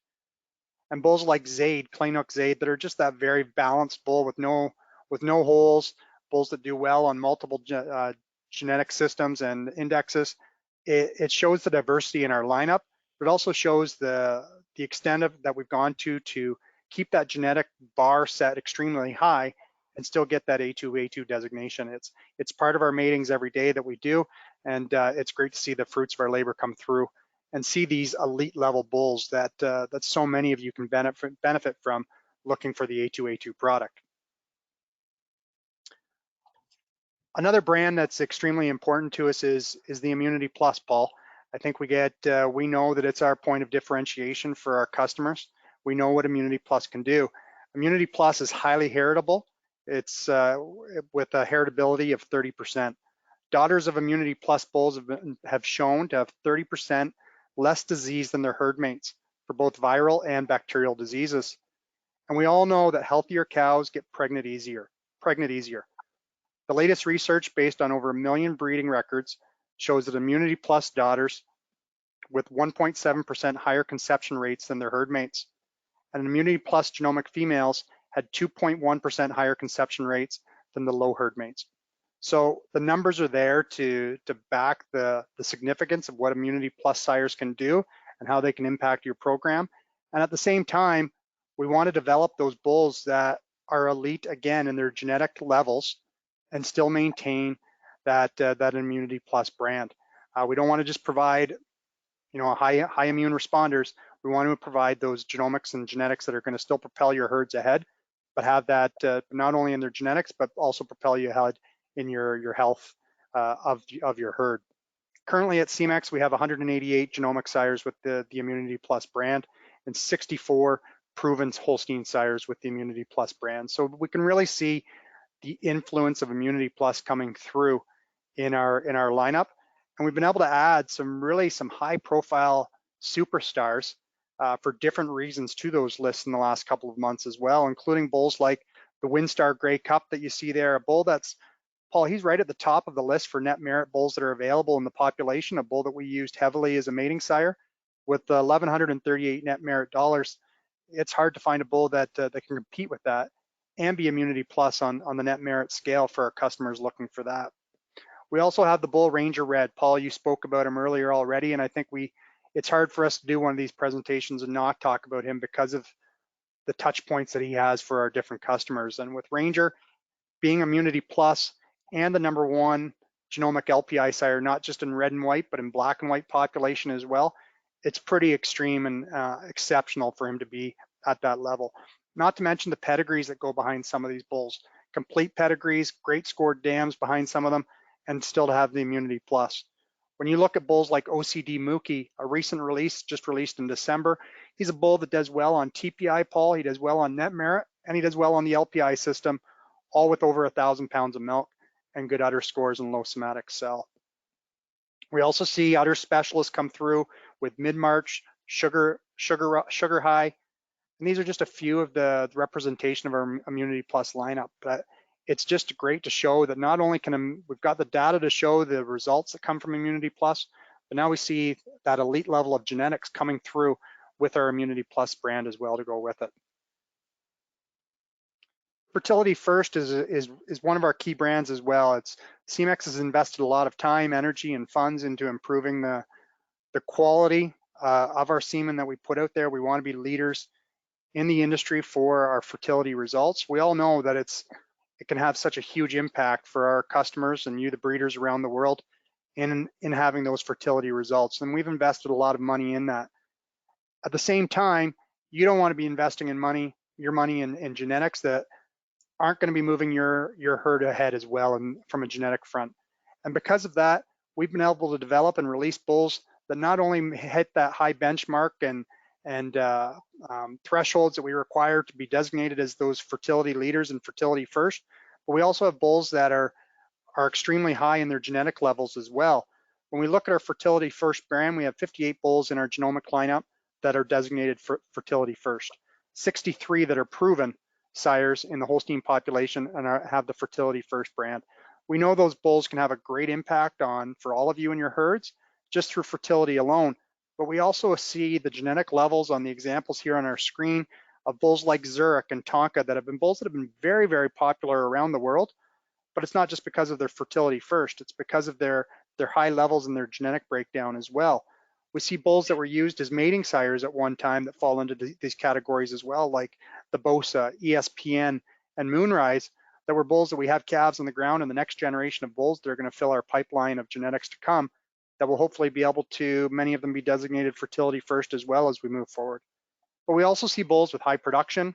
and bulls like Zaid, Kleinuk Zaid, that are just that very balanced bull with no holes, bulls that do well on multiple genetic systems and indexes. It shows the diversity in our lineup, but it also shows the extent of that we've gone to keep that genetic bar set extremely high and still get that A2 designation. It's part of our matings every day that we do, and it's great to see the fruits of our labor come through and see these elite level bulls that so many of you can benefit from looking for the A2 product. Another brand that's extremely important to us is the Immunity Plus, Paul. I think we know that it's our point of differentiation for our customers. We know what Immunity Plus can do. Immunity Plus is highly heritable. It's with a heritability of 30%. Daughters of Immunity Plus bulls have shown to have 30% less disease than their herd mates for both viral and bacterial diseases. And we all know that healthier cows get pregnant easier. The latest research, based on over 1 million breeding records, shows that Immunity Plus daughters with 1.7% higher conception rates than their herd mates, and Immunity Plus genomic females had 2.1% higher conception rates than the low herd mates. So the numbers are there to back the significance of what Immunity Plus sires can do and how they can impact your program. And at the same time, we want to develop those bulls that are elite again in their genetic levels and still maintain that Immunity Plus brand. We don't want to just provide, high immune responders. We want to provide those genomics and genetics that are going to still propel your herds ahead, but have that not only in their genetics, but also propel you ahead in your health of your herd. Currently at Semex, we have 188 genomic sires with the Immunity Plus brand and 64 proven Holstein sires with the Immunity Plus brand. So we can really see the influence of Immunity Plus coming through in our lineup. And we've been able to add some high profile superstars for different reasons to those lists in the last couple of months as well, including bulls like the Windstar Grey Cup that you see there, a bull that's, Paul, he's right at the top of the list for net merit bulls that are available in the population, a bull that we used heavily as a mating sire with $1,138 net merit dollars. It's hard to find a bull that can compete with that and be Immunity Plus on the net merit scale for our customers looking for that. We also have the bull Ranger Red. Paul, you spoke about him earlier already, and I think it's hard for us to do one of these presentations and not talk about him because of the touch points that he has for our different customers. And with Ranger being Immunity Plus and the #1 genomic LPI sire, not just in red and white, but in black and white population as well, it's pretty extreme and exceptional for him to be at that level. Not to mention the pedigrees that go behind some of these bulls. Complete pedigrees, great scored dams behind some of them, and still to have the Immunity Plus. When you look at bulls like OCD Mookie, a recent release, just released in December, he's a bull that does well on TPI, Paul, he does well on net merit, and he does well on the LPI system, all with over 1,000 pounds of milk and good udder scores and low somatic cell. We also see udder specialists come through with mid-March, sugar high, and these are just a few of the representation of our Immunity Plus lineup. But it's just great to show that not only we've got the data to show the results that come from Immunity Plus, but now we see that elite level of genetics coming through with our Immunity Plus brand as well to go with it. Fertility First is one of our key brands as well. Semex has invested a lot of time, energy, and funds into improving the quality of our semen that we put out there. We want to be leaders in the industry for our fertility results. We all know that it can have such a huge impact for our customers and you, the breeders around the world, in having those fertility results. And we've invested a lot of money in that. At the same time, you don't want to be investing your money in genetics that aren't going to be moving your herd ahead as well and from a genetic front. And because of that, we've been able to develop and release bulls that not only hit that high benchmark and thresholds that we require to be designated as those fertility leaders and fertility first, But we also have bulls that are extremely high in their genetic levels as well. When we look at our Fertility First brand, we have 58 bulls in our genomic lineup that are designated for Fertility First, 63 that are proven sires in the Holstein population and have the Fertility First brand. We know those bulls can have a great impact for all of you in your herds just through fertility alone, but we also see the genetic levels on the examples here on our screen of bulls like Zurich and Tonka that have been bulls that have been very, very popular around the world. But it's not just because of their Fertility First, it's because of their high levels in their genetic breakdown as well. We see bulls that were used as mating sires at one time that fall into these categories as well, like the Bosa, ESPN, and Moonrise, that were bulls that we have calves on the ground, and the next generation of bulls that are going to fill our pipeline of genetics to come that will hopefully be able to, many of them be designated Fertility First as well as we move forward. But we also see bulls with high production.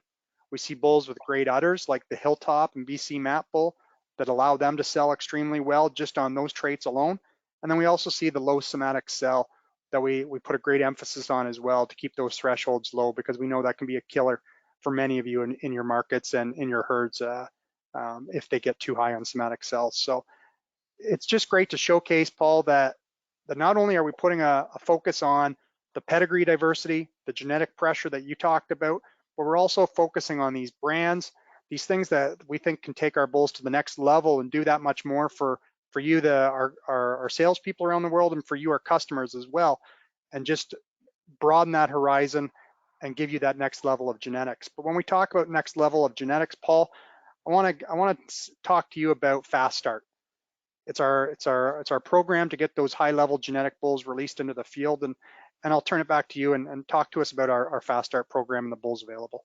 We see bulls with great udders like the Hilltop and BC Map bull that allow them to sell extremely well just on those traits alone. And then we also see the low somatic cell that we put a great emphasis on as well to keep those thresholds low, because we know that can be a killer for many of you in your markets and in your herds if they get too high on somatic cells. So it's just great to showcase, Paul, that not only are we putting a focus on the pedigree diversity, the genetic pressure that you talked about, but we're also focusing on these brands, these things that we think can take our bulls to the next level and do that much more for you, our salespeople around the world, and for you, our customers as well, and just broaden that horizon and give you that next level of genetics. But when we talk about next level of genetics, Paul, I want to talk to you about Fast Start. It's our program to get those high level genetic bulls released into the field, and I'll turn it back to you and talk to us about our Fast Start program and the bulls available.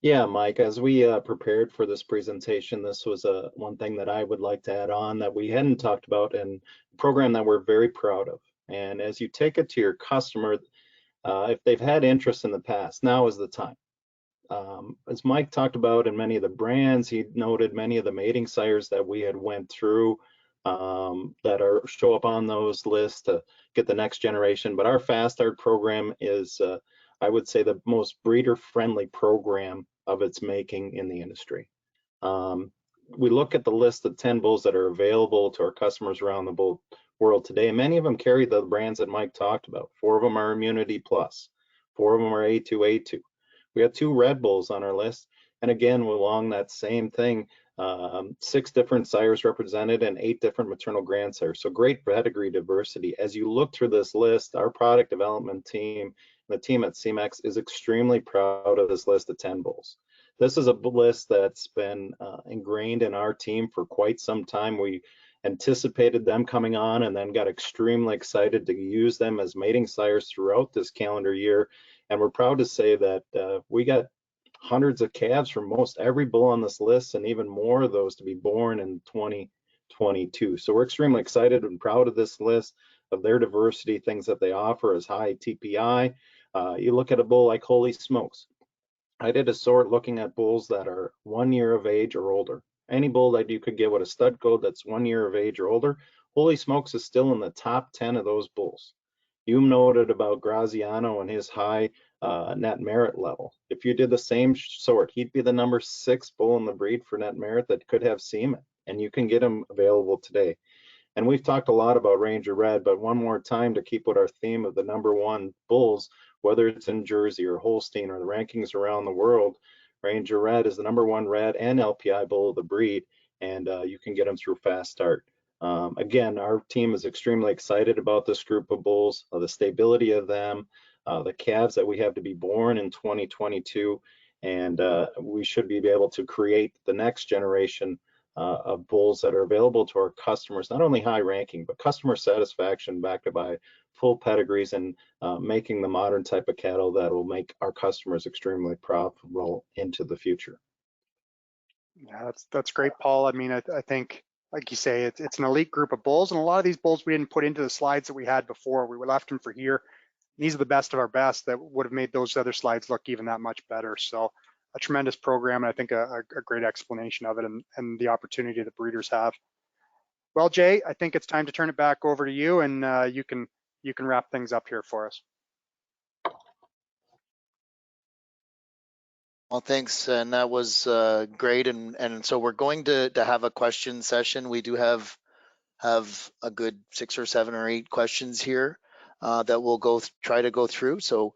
Yeah, Mike, as we prepared for this presentation, this was one thing that I would like to add on that we hadn't talked about, and a program that we're very proud of. And as you take it to your customer, if they've had interest in the past, now is the time. As Mike talked about in many of the brands, he noted many of the mating sires that we had went through that show up on those lists to get the next generation. But our Fast Start program is, I would say, the most breeder-friendly program of its making in the industry. We look at the list of 10 bulls that are available to our customers around the bull world today. Many of them carry the brands that Mike talked about. 4 of them are Immunity Plus. 4 of them are A2A2. We have 2 Red Bulls on our list. And again, along that same thing, 6 different sires represented and 8 different maternal grandsires. So great pedigree diversity. As you look through this list, our product development team, the team at Semex, is extremely proud of this list of 10 bulls. This is a list that's been ingrained in our team for quite some time. We anticipated them coming on and then got extremely excited to use them as mating sires throughout this calendar year. And we're proud to say that we got hundreds of calves from most every bull on this list, and even more of those to be born in 2022. So we're extremely excited and proud of this list, of their diversity, things that they offer as high TPI. You look at a bull like Holy Smokes. I did a sort looking at bulls that are 1 year of age or older. Any bull that you could get with a stud code that's 1 year of age or older, Holy Smokes is still in the top 10 of those bulls. You noted about Graziano and his high net merit level. If you did the same sort, he'd be the number 6 bull in the breed for net merit that could have semen, and you can get him available today. And we've talked a lot about Ranger Red, but one more time to keep with our theme of the #1 bulls, whether it's in Jersey or Holstein or the rankings around the world, Ranger Red is the #1 red and LPI bull of the breed, and you can get them through Fast Start. Again, our team is extremely excited about this group of bulls, the stability of them, the calves that we have to be born in 2022, and we should be able to create the next generation of bulls that are available to our customers, not only high ranking, but customer satisfaction backed by full pedigrees, and making the modern type of cattle that will make our customers extremely profitable into the future. Yeah, that's great, Paul. I mean, I think, like you say, it's an elite group of bulls, and a lot of these bulls we didn't put into the slides that we had before. We left them for here. These are the best of our best that would have made those other slides look even that much better. So a tremendous program, and I think a great explanation of it and the opportunity that breeders have. Well, Jay, I think it's time to turn it back over to you, and you can wrap things up here for us. Well, thanks, and that was great. And so we're going to have a question session. We do have a good 6 or 7 or 8 questions here that we'll try to go through. So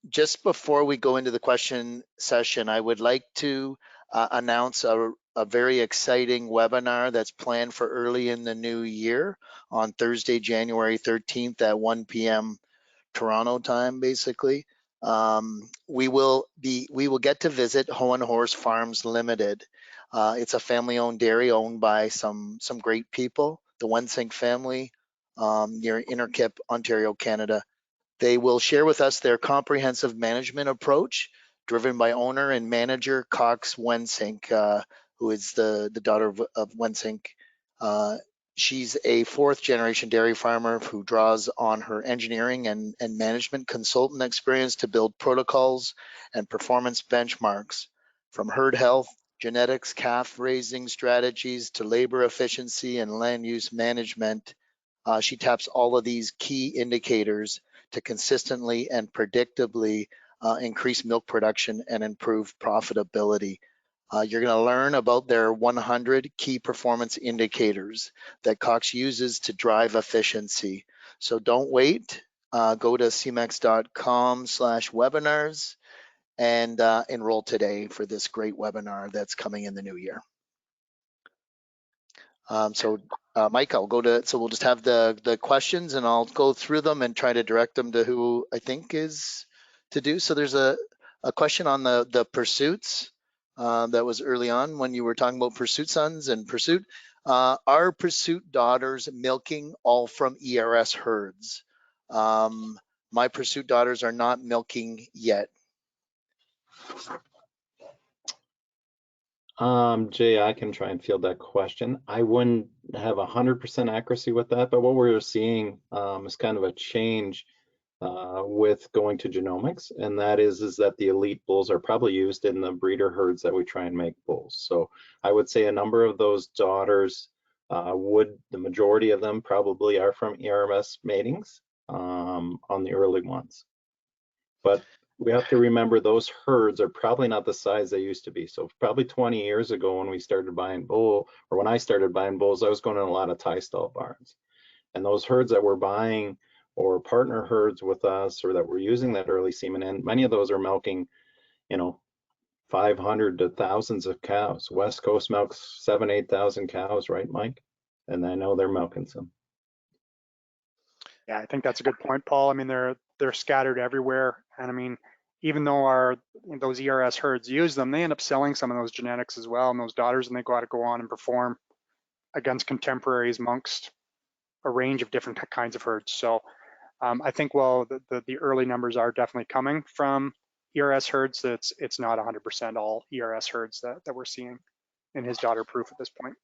just before we go into the question session, I would like to announce a very exciting webinar that's planned for early in the new year on Thursday, January 13th at 1 p.m. Toronto time, basically. We will get to visit Hohen Horse Farms Limited. It's a family-owned dairy owned by some great people, the Wensink family, near Innerkip, Ontario, Canada. They will share with us their comprehensive management approach, driven by owner and manager Cox Wensink, who is the daughter of Wensink. She's a 4th-generation dairy farmer who draws on her engineering and management consultant experience to build protocols and performance benchmarks, from herd health, genetics, calf raising strategies, to labor efficiency and land use management. She taps all of these key indicators to consistently and predictably increase milk production and improve profitability. You're going to learn about their 100 key performance indicators that Cox uses to drive efficiency. So don't wait. Go to cmex.com/webinars and enroll today for this great webinar that's coming in the new year. Mike, I'll go to, so we'll just have the questions and I'll go through them and try to direct them to who I think is to do. So there's a question on the pursuits that was early on when you were talking about pursuit sons and pursuit. Are pursuit daughters milking all from ERS herds? My pursuit daughters are not milking yet. Jay, I can try and field that question. I wouldn't have 100% accuracy with that, but what we're seeing is kind of a change with going to genomics, and that is that the elite bulls are probably used in the breeder herds that we try and make bulls. So I would say a number of those daughters the majority of them probably are from ERS matings on the early ones. But we have to remember those herds are probably not the size they used to be. So probably 20 years ago when we started buying bull, or when I started buying bulls, I was going in a lot of tie stall barns. And those herds that we're buying, or partner herds with us, or that we're using that early semen in, many of those are milking, 500 to thousands of cows. West Coast milks 7,000 to 8,000 cows, right, Mike? And I know they're milking some. Yeah, I think that's a good point, Paul. I mean, they're scattered everywhere, and I mean, even though those ERS herds use them, they end up selling some of those genetics as well, and those daughters, and they got to go on and perform against contemporaries amongst a range of different kinds of herds. So I think while the early numbers are definitely coming from ERS herds, it's not 100% all ERS herds that we're seeing in his daughter proof at this point.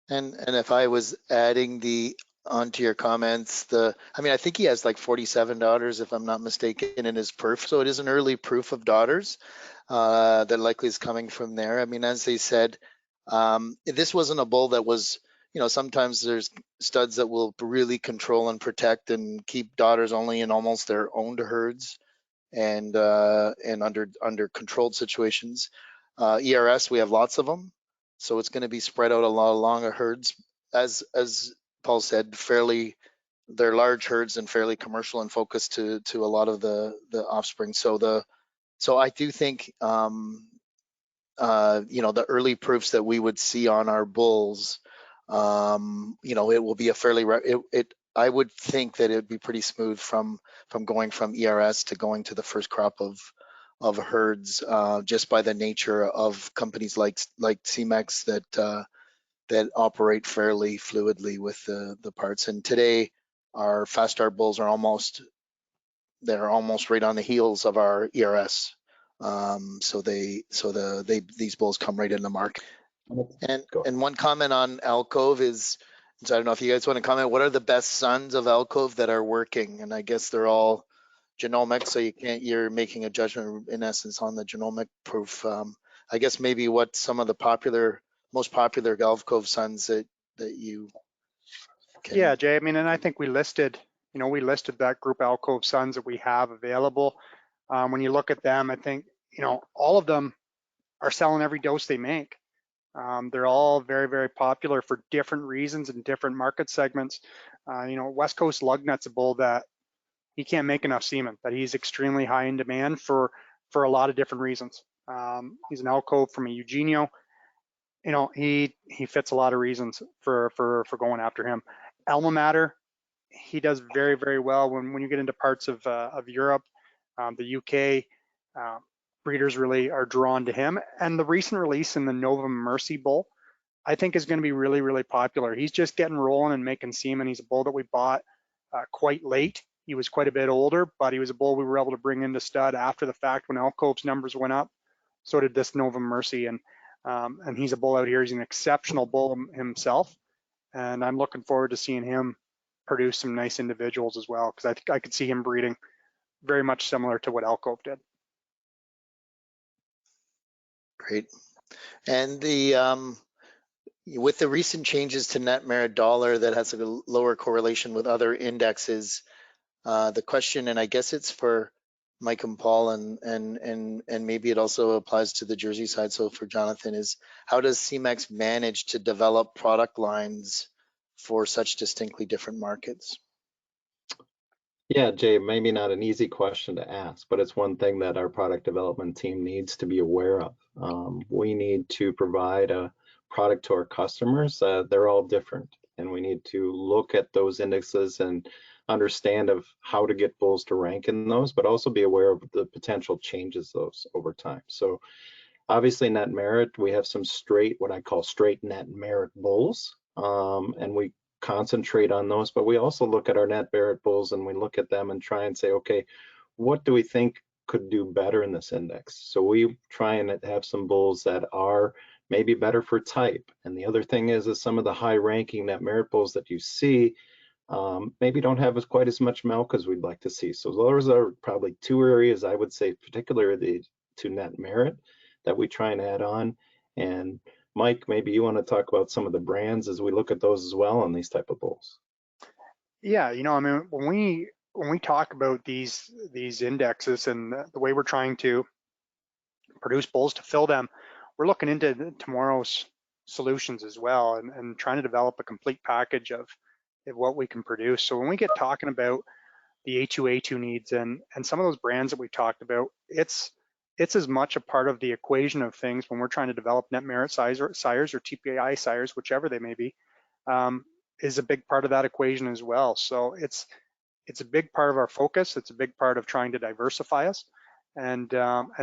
And if I was adding onto your comments, I think he has like 47 daughters, if I'm not mistaken, in his proof. So it is an early proof of daughters that likely is coming from there. I mean, as they said, this wasn't a bull that was, sometimes there's studs that will really control and protect and keep daughters only in almost their owned herds and under controlled situations. ERS, we have lots of them. So it's going to be spread out a lot along herds, as Paul said, they're large herds and fairly commercial and focused to a lot of the offspring. So I do think the early proofs that we would see on our bulls, it will be a fairly I would think that it would be pretty smooth from going from ERS to going to the first crop of herds, just by the nature of companies like Semex that operate fairly fluidly with the parts. And today, our fast start bulls are almost right on the heels of our ERS. So these bulls come right in the market. And one comment on alcove is, so I don't know if you guys want to comment, what are the best sons of alcove that are working? And I guess they're all genomic, so you're making a judgment in essence on the genomic proof. I guess maybe what some of the most popular alcove sons that you can. Yeah, Jay, I mean, and I think we listed that group alcove sons that we have available. When you look at them, I think, all of them are selling every dose they make. They're all very, very popular for different reasons and different market segments. West Coast Lugnut's a bull that he can't make enough semen, that he's extremely high in demand for a lot of different reasons. He's an alcove from a Eugenio. He fits a lot of reasons for going after him. Alma Mater, he does very, very well when you get into parts of Europe, the UK. Breeders really are drawn to him. And the recent release in the Nova Mercy bull, I think is going to be really, really popular. He's just getting rolling and making semen. He's a bull that we bought quite late. He was quite a bit older, but he was a bull we were able to bring into stud after the fact when Alcove's numbers went up. So did this Nova Mercy, and he's a bull out here. He's an exceptional bull himself, and I'm looking forward to seeing him produce some nice individuals as well, because I think I could see him breeding very much similar to what Alcove did. Great. And with the recent changes to net merit dollar that has a lower correlation with other indexes, the question, and I guess it's for Mike and Paul, and maybe it also applies to the Jersey side, so for Jonathan, is how does Semex manage to develop product lines for such distinctly different markets? Yeah, Jay, maybe not an easy question to ask, but it's one thing that our product development team needs to be aware of. We need to provide a product to our customers. They're all different, and we need to look at those indexes and understand of how to get bulls to rank in those, but also be aware of the potential changes those over time. So obviously net merit, we have some straight, what I call straight net merit bulls, and we concentrate on those, but we also look at our net merit bulls and we look at them and try and say, okay, what do we think could do better in this index? So we try and have some bulls that are maybe better for type. And the other thing is some of the high ranking net merit bulls that you see maybe don't have quite as much milk as we'd like to see. So those are probably two areas I would say, particularly to net merit, that we try and add on. And Mike, maybe you want to talk about some of the brands as we look at those as well on these type of bulls. Yeah, I mean, when we talk about these indexes and the way we're trying to produce bulls to fill them, we're looking into tomorrow's solutions as well, and trying to develop a complete package of what we can produce. So when we get talking about the A2 needs and some of those brands that we talked about, it's as much a part of the equation of things when we're trying to develop net merit sires or TPI sires, whichever they may be, is a big part of that equation as well. So it's a big part of our focus. It's a big part of trying to diversify us and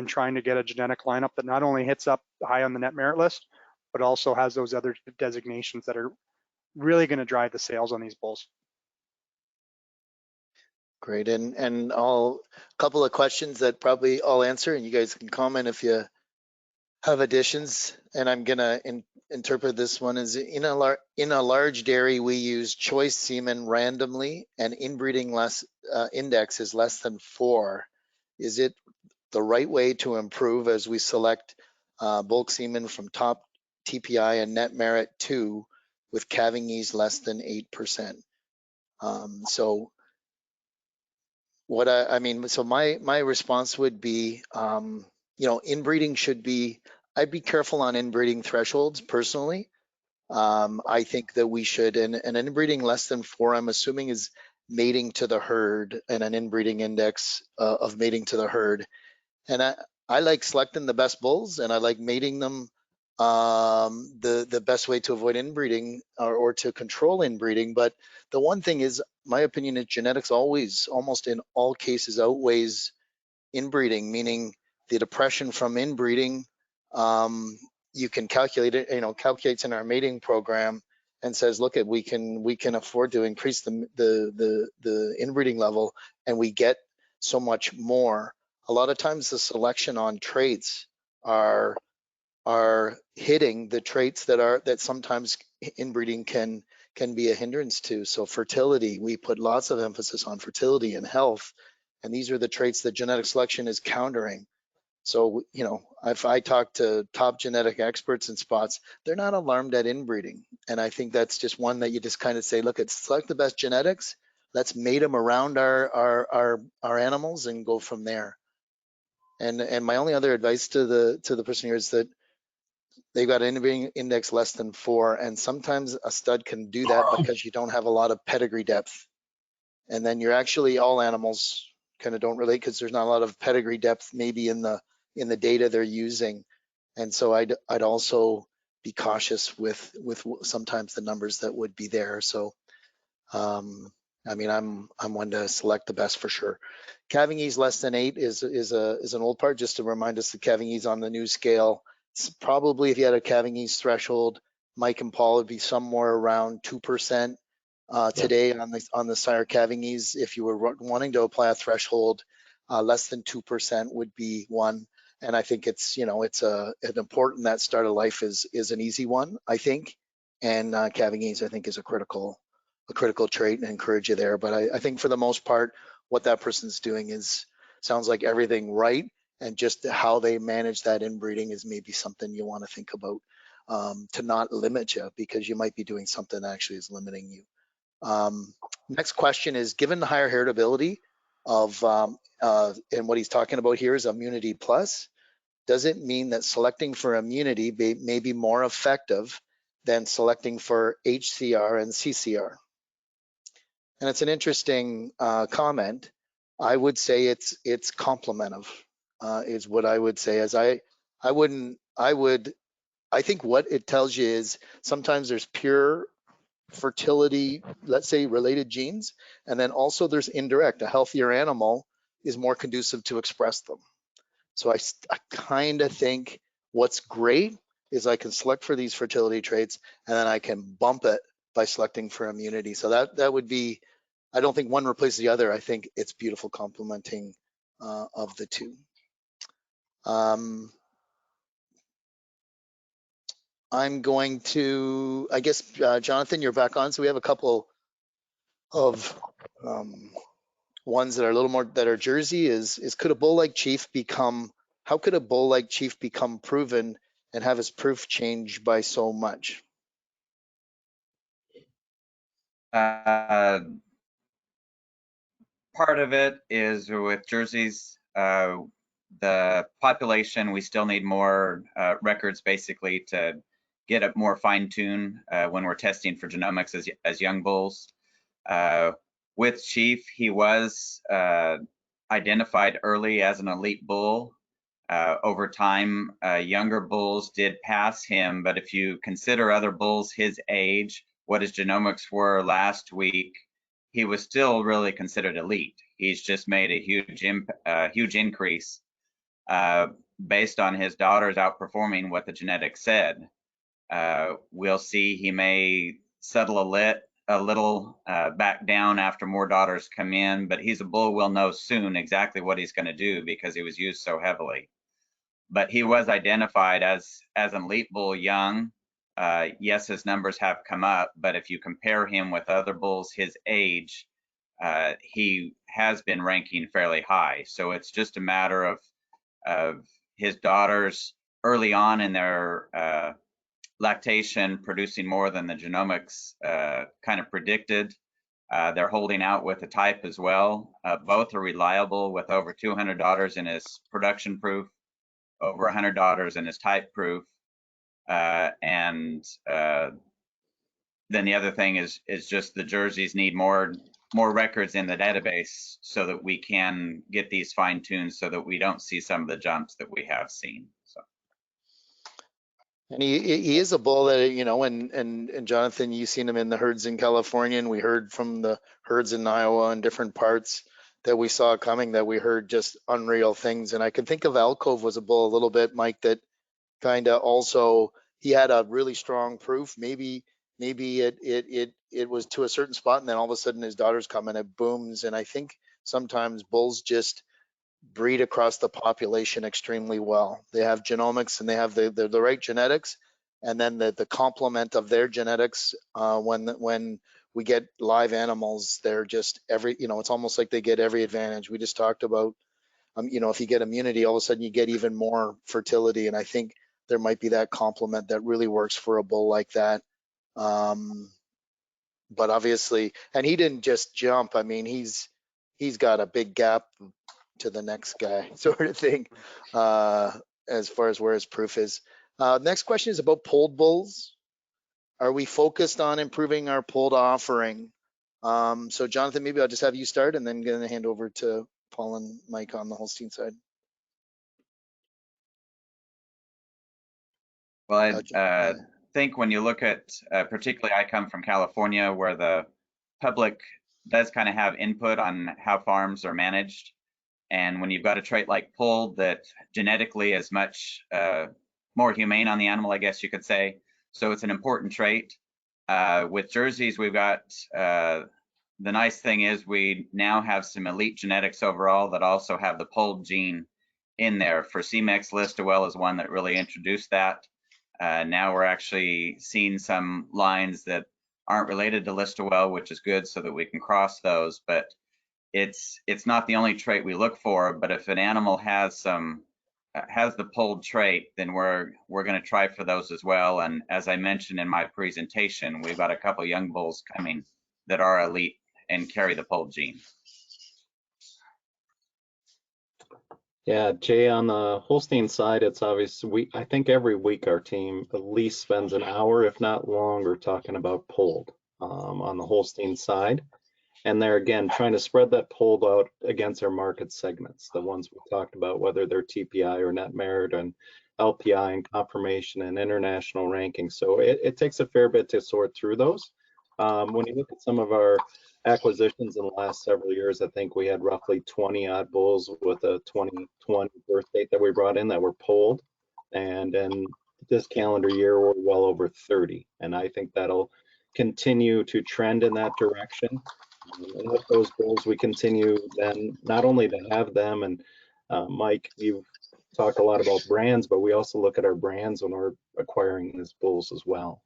trying to get a genetic lineup that not only hits up high on the net merit list, but also has those other designations that are really going to drive the sales on these bulls. Great, and a couple of questions that probably I'll answer, and you guys can comment if you have additions. And I'm gonna interpret this one as in a large dairy we use choice semen randomly, and inbreeding index is less than 4. Is it the right way to improve as we select bulk semen from top TPI and net merit 2 with calving ease less than 8%? So what I mean, so my response would be, inbreeding should be, I'd be careful on inbreeding thresholds personally. I think that we should, and an inbreeding less than 4, I'm assuming, is mating to the herd, and an inbreeding index of mating to the herd. And I like selecting the best bulls, and I like mating them the best way to avoid inbreeding or to control inbreeding. But the one thing is, my opinion is genetics always, almost in all cases, outweighs inbreeding, meaning the depression from inbreeding, you can calculate it, calculates in our mating program and says, look, we can afford to increase the inbreeding level, and we get so much more. A lot of times the selection on traits are hitting the traits that sometimes inbreeding can be a hindrance to. So fertility, we put lots of emphasis on fertility and health, and these are the traits that genetic selection is countering. So, if I talk to top genetic experts in spots, they're not alarmed at inbreeding. And I think that's just one that you just kind of say, look, select the best genetics, let's mate them around our animals and go from there. And my only other advice to the person here is that they've got an inbreeding index less than 4, and sometimes a stud can do that because you don't have a lot of pedigree depth. And then you're actually, all animals kind of don't relate because there's not a lot of pedigree depth maybe in the data they're using. And so I'd also be cautious with sometimes the numbers that would be there. So I mean, I'm one to select the best for sure. Calving ease less than 8 is an old part. Just to remind us, the calving ease on the new scale, it's probably, if you had a calving ease threshold, Mike and Paul would be somewhere around 2% today on the Sire calving ease. If you were wanting to apply a threshold, less than 2% would be 1. And I think it's, you know, it's an important, that start of life is an easy one, I think. And calving ease, I think, is a critical trait, and encourage you there. But I think for the most part, what that person's doing sounds like everything right, and just how they manage that inbreeding is maybe something you want to think about, to not limit you, because you might be doing something that actually is limiting you. Next question is, given the higher heritability of, and what he's talking about here is immunity plus, does it mean that selecting for immunity may be more effective than selecting for HCR and CCR? And it's an interesting comment. I would say it's complementive, is what I would say. As I think what it tells you is sometimes there's pure fertility, let's say, related genes, and then also there's indirect. A healthier animal is more conducive to express them. So I kind of think what's great is I can select for these fertility traits, and then I can bump it by selecting for immunity. So that would be, I don't think one replaces the other. I think it's beautiful complementing of the two. I'm going to, I guess, Jonathan, you're back on. So we have a couple of ones that are a little more, that are Jersey. Could a bull like Chief become, how could a bull like Chief become proven and have his proof change by so much? Part of it is with jerseys, the population, we still need more records basically to get it more fine-tuned when we're testing for genomics as young bulls. With Chief, he was identified early as an elite bull. Over time, younger bulls did pass him, but if you consider other bulls his age, what his genomics were last week, he was still really considered elite. He's just made a huge increase based on his daughters outperforming what the genetics said. We'll see he may settle a little back down after more daughters come in, but he's a bull we'll know soon exactly what he's going to do because he was used so heavily. But he was identified as an elite bull young. Yes, his numbers have come up, but if you compare him with other bulls his age, he has been ranking fairly high. So it's just a matter of his daughters early on in their lactation producing more than the genomics kind of predicted. They're holding out with the type as well. Both are reliable with over 200 daughters in his production proof, over 100 daughters in his type proof. And then the other thing is just the jerseys need more records in the database so that we can get these fine-tuned so that we don't see some of the jumps that we have seen. So. And he is a bull that, you know, and Jonathan, you've seen him in the herds in California, and we heard from the herds in Iowa and different parts that we saw coming, that we heard just unreal things. And I can think of Alcove was a bull a little bit, Mike, that kind of also, he had a really strong proof. Maybe it was to a certain spot, and then all of a sudden his daughters come and it booms. And I think sometimes bulls just breed across the population extremely well. They have genomics and they have the right genetics, and then the complement of their genetics. When we get live animals, they're just it's almost like they get every advantage. We just talked about, if you get immunity, all of a sudden you get even more fertility, and I think there might be that complement that really works for a bull like that. But obviously, and he didn't just jump. I mean, he's got a big gap to the next guy sort of thing, as far as where his proof is. Next question is about polled bulls. Are we focused on improving our polled offering? So Jonathan, maybe I'll just have you start and then gonna hand over to Paul and Mike on the Holstein side. Well, I think when you look at, particularly I come from California, where the public does kind of have input on how farms are managed. And when you've got a trait like polled that genetically is much more humane on the animal, I guess you could say. So it's an important trait. With Jerseys, we've got, the nice thing is we now have some elite genetics overall that also have the polled gene in there. For Semex, Listowel is one that really introduced that. Now we're actually seeing some lines that aren't related to Listowel, which is good so that we can cross those. But it's not the only trait we look for. But if an animal has some has the polled trait, then we're going to try for those as well. And as I mentioned in my presentation, we've got a couple young bulls coming that are elite and carry the polled gene. Yeah, Jay, on the Holstein side, it's obvious. I think every week our team at least spends an hour, if not longer, talking about polled on the Holstein side. And they're, again, trying to spread that polled out against our market segments, the ones we talked about, whether they're TPI or net merit and LPI and confirmation and international ranking. So it takes a fair bit to sort through those. When you look at some of our acquisitions in the last several years, I think we had roughly 20 odd bulls with a 2020 birth date that we brought in that were polled. And in this calendar year, we're well over 30. And I think that'll continue to trend in that direction. And with those bulls, we continue then not only to have them, and Mike, you've talked a lot about brands, but we also look at our brands when we're acquiring these bulls as well.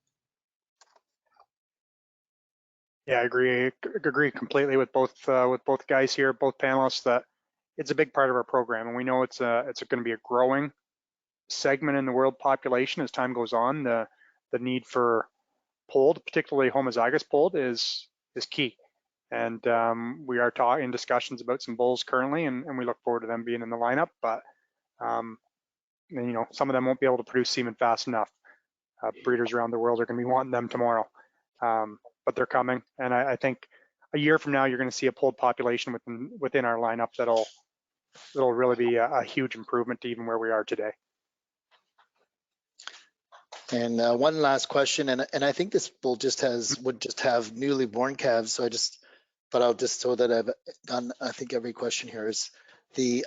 Yeah, I agree completely with both guys here, both panelists, that it's a big part of our program, and we know it's going to be a growing segment in the world population as time goes on. The need for polled, particularly homozygous polled, is key. And we are in discussions about some bulls currently, and we look forward to them being in the lineup. But you know, some of them won't be able to produce semen fast enough. Breeders around the world are going to be wanting them tomorrow, but they're coming. And I think a year from now, you're going to see a polled population within our lineup that'll really be a huge improvement to even where we are today. And one last question, and I think this bull would just have newly born calves. So but I'll just, so that I've done, I think every question here is the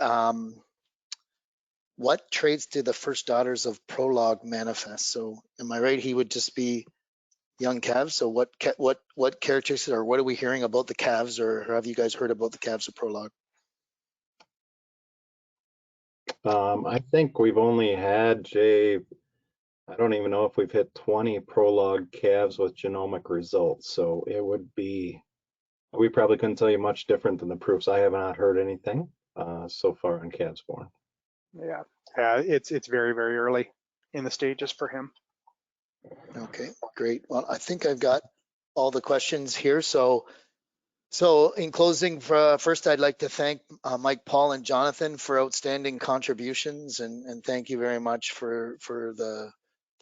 what traits do the first daughters of Prologue manifest? So am I right? He would just be young calves. So what characteristics, or what are we hearing about the calves, or have you guys heard about the calves of Prologue? I think we've only had, Jay, I don't even know if we've hit 20 Prologue calves with genomic results. So it would be, we probably couldn't tell you much different than the proofs. I have not heard anything so far on calves born. Yeah, it's very, very early in the stages for him. Okay, great. Well, I think I've got all the questions here. So in closing, first I'd like to thank Mike, Paul, and Jonathan for outstanding contributions, and thank you very much for the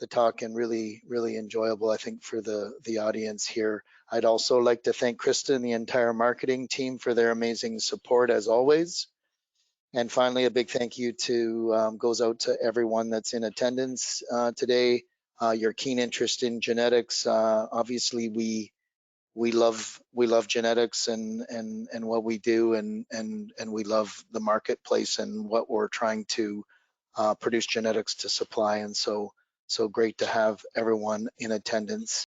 talk, and really enjoyable, I think, for the audience here. I'd also like to thank Krista and the entire marketing team for their amazing support as always. And finally, a big thank you goes out to everyone that's in attendance today. Your keen interest in genetics, obviously we love genetics and what we do, and we love the marketplace and what we're trying to produce genetics to supply. And so great to have everyone in attendance.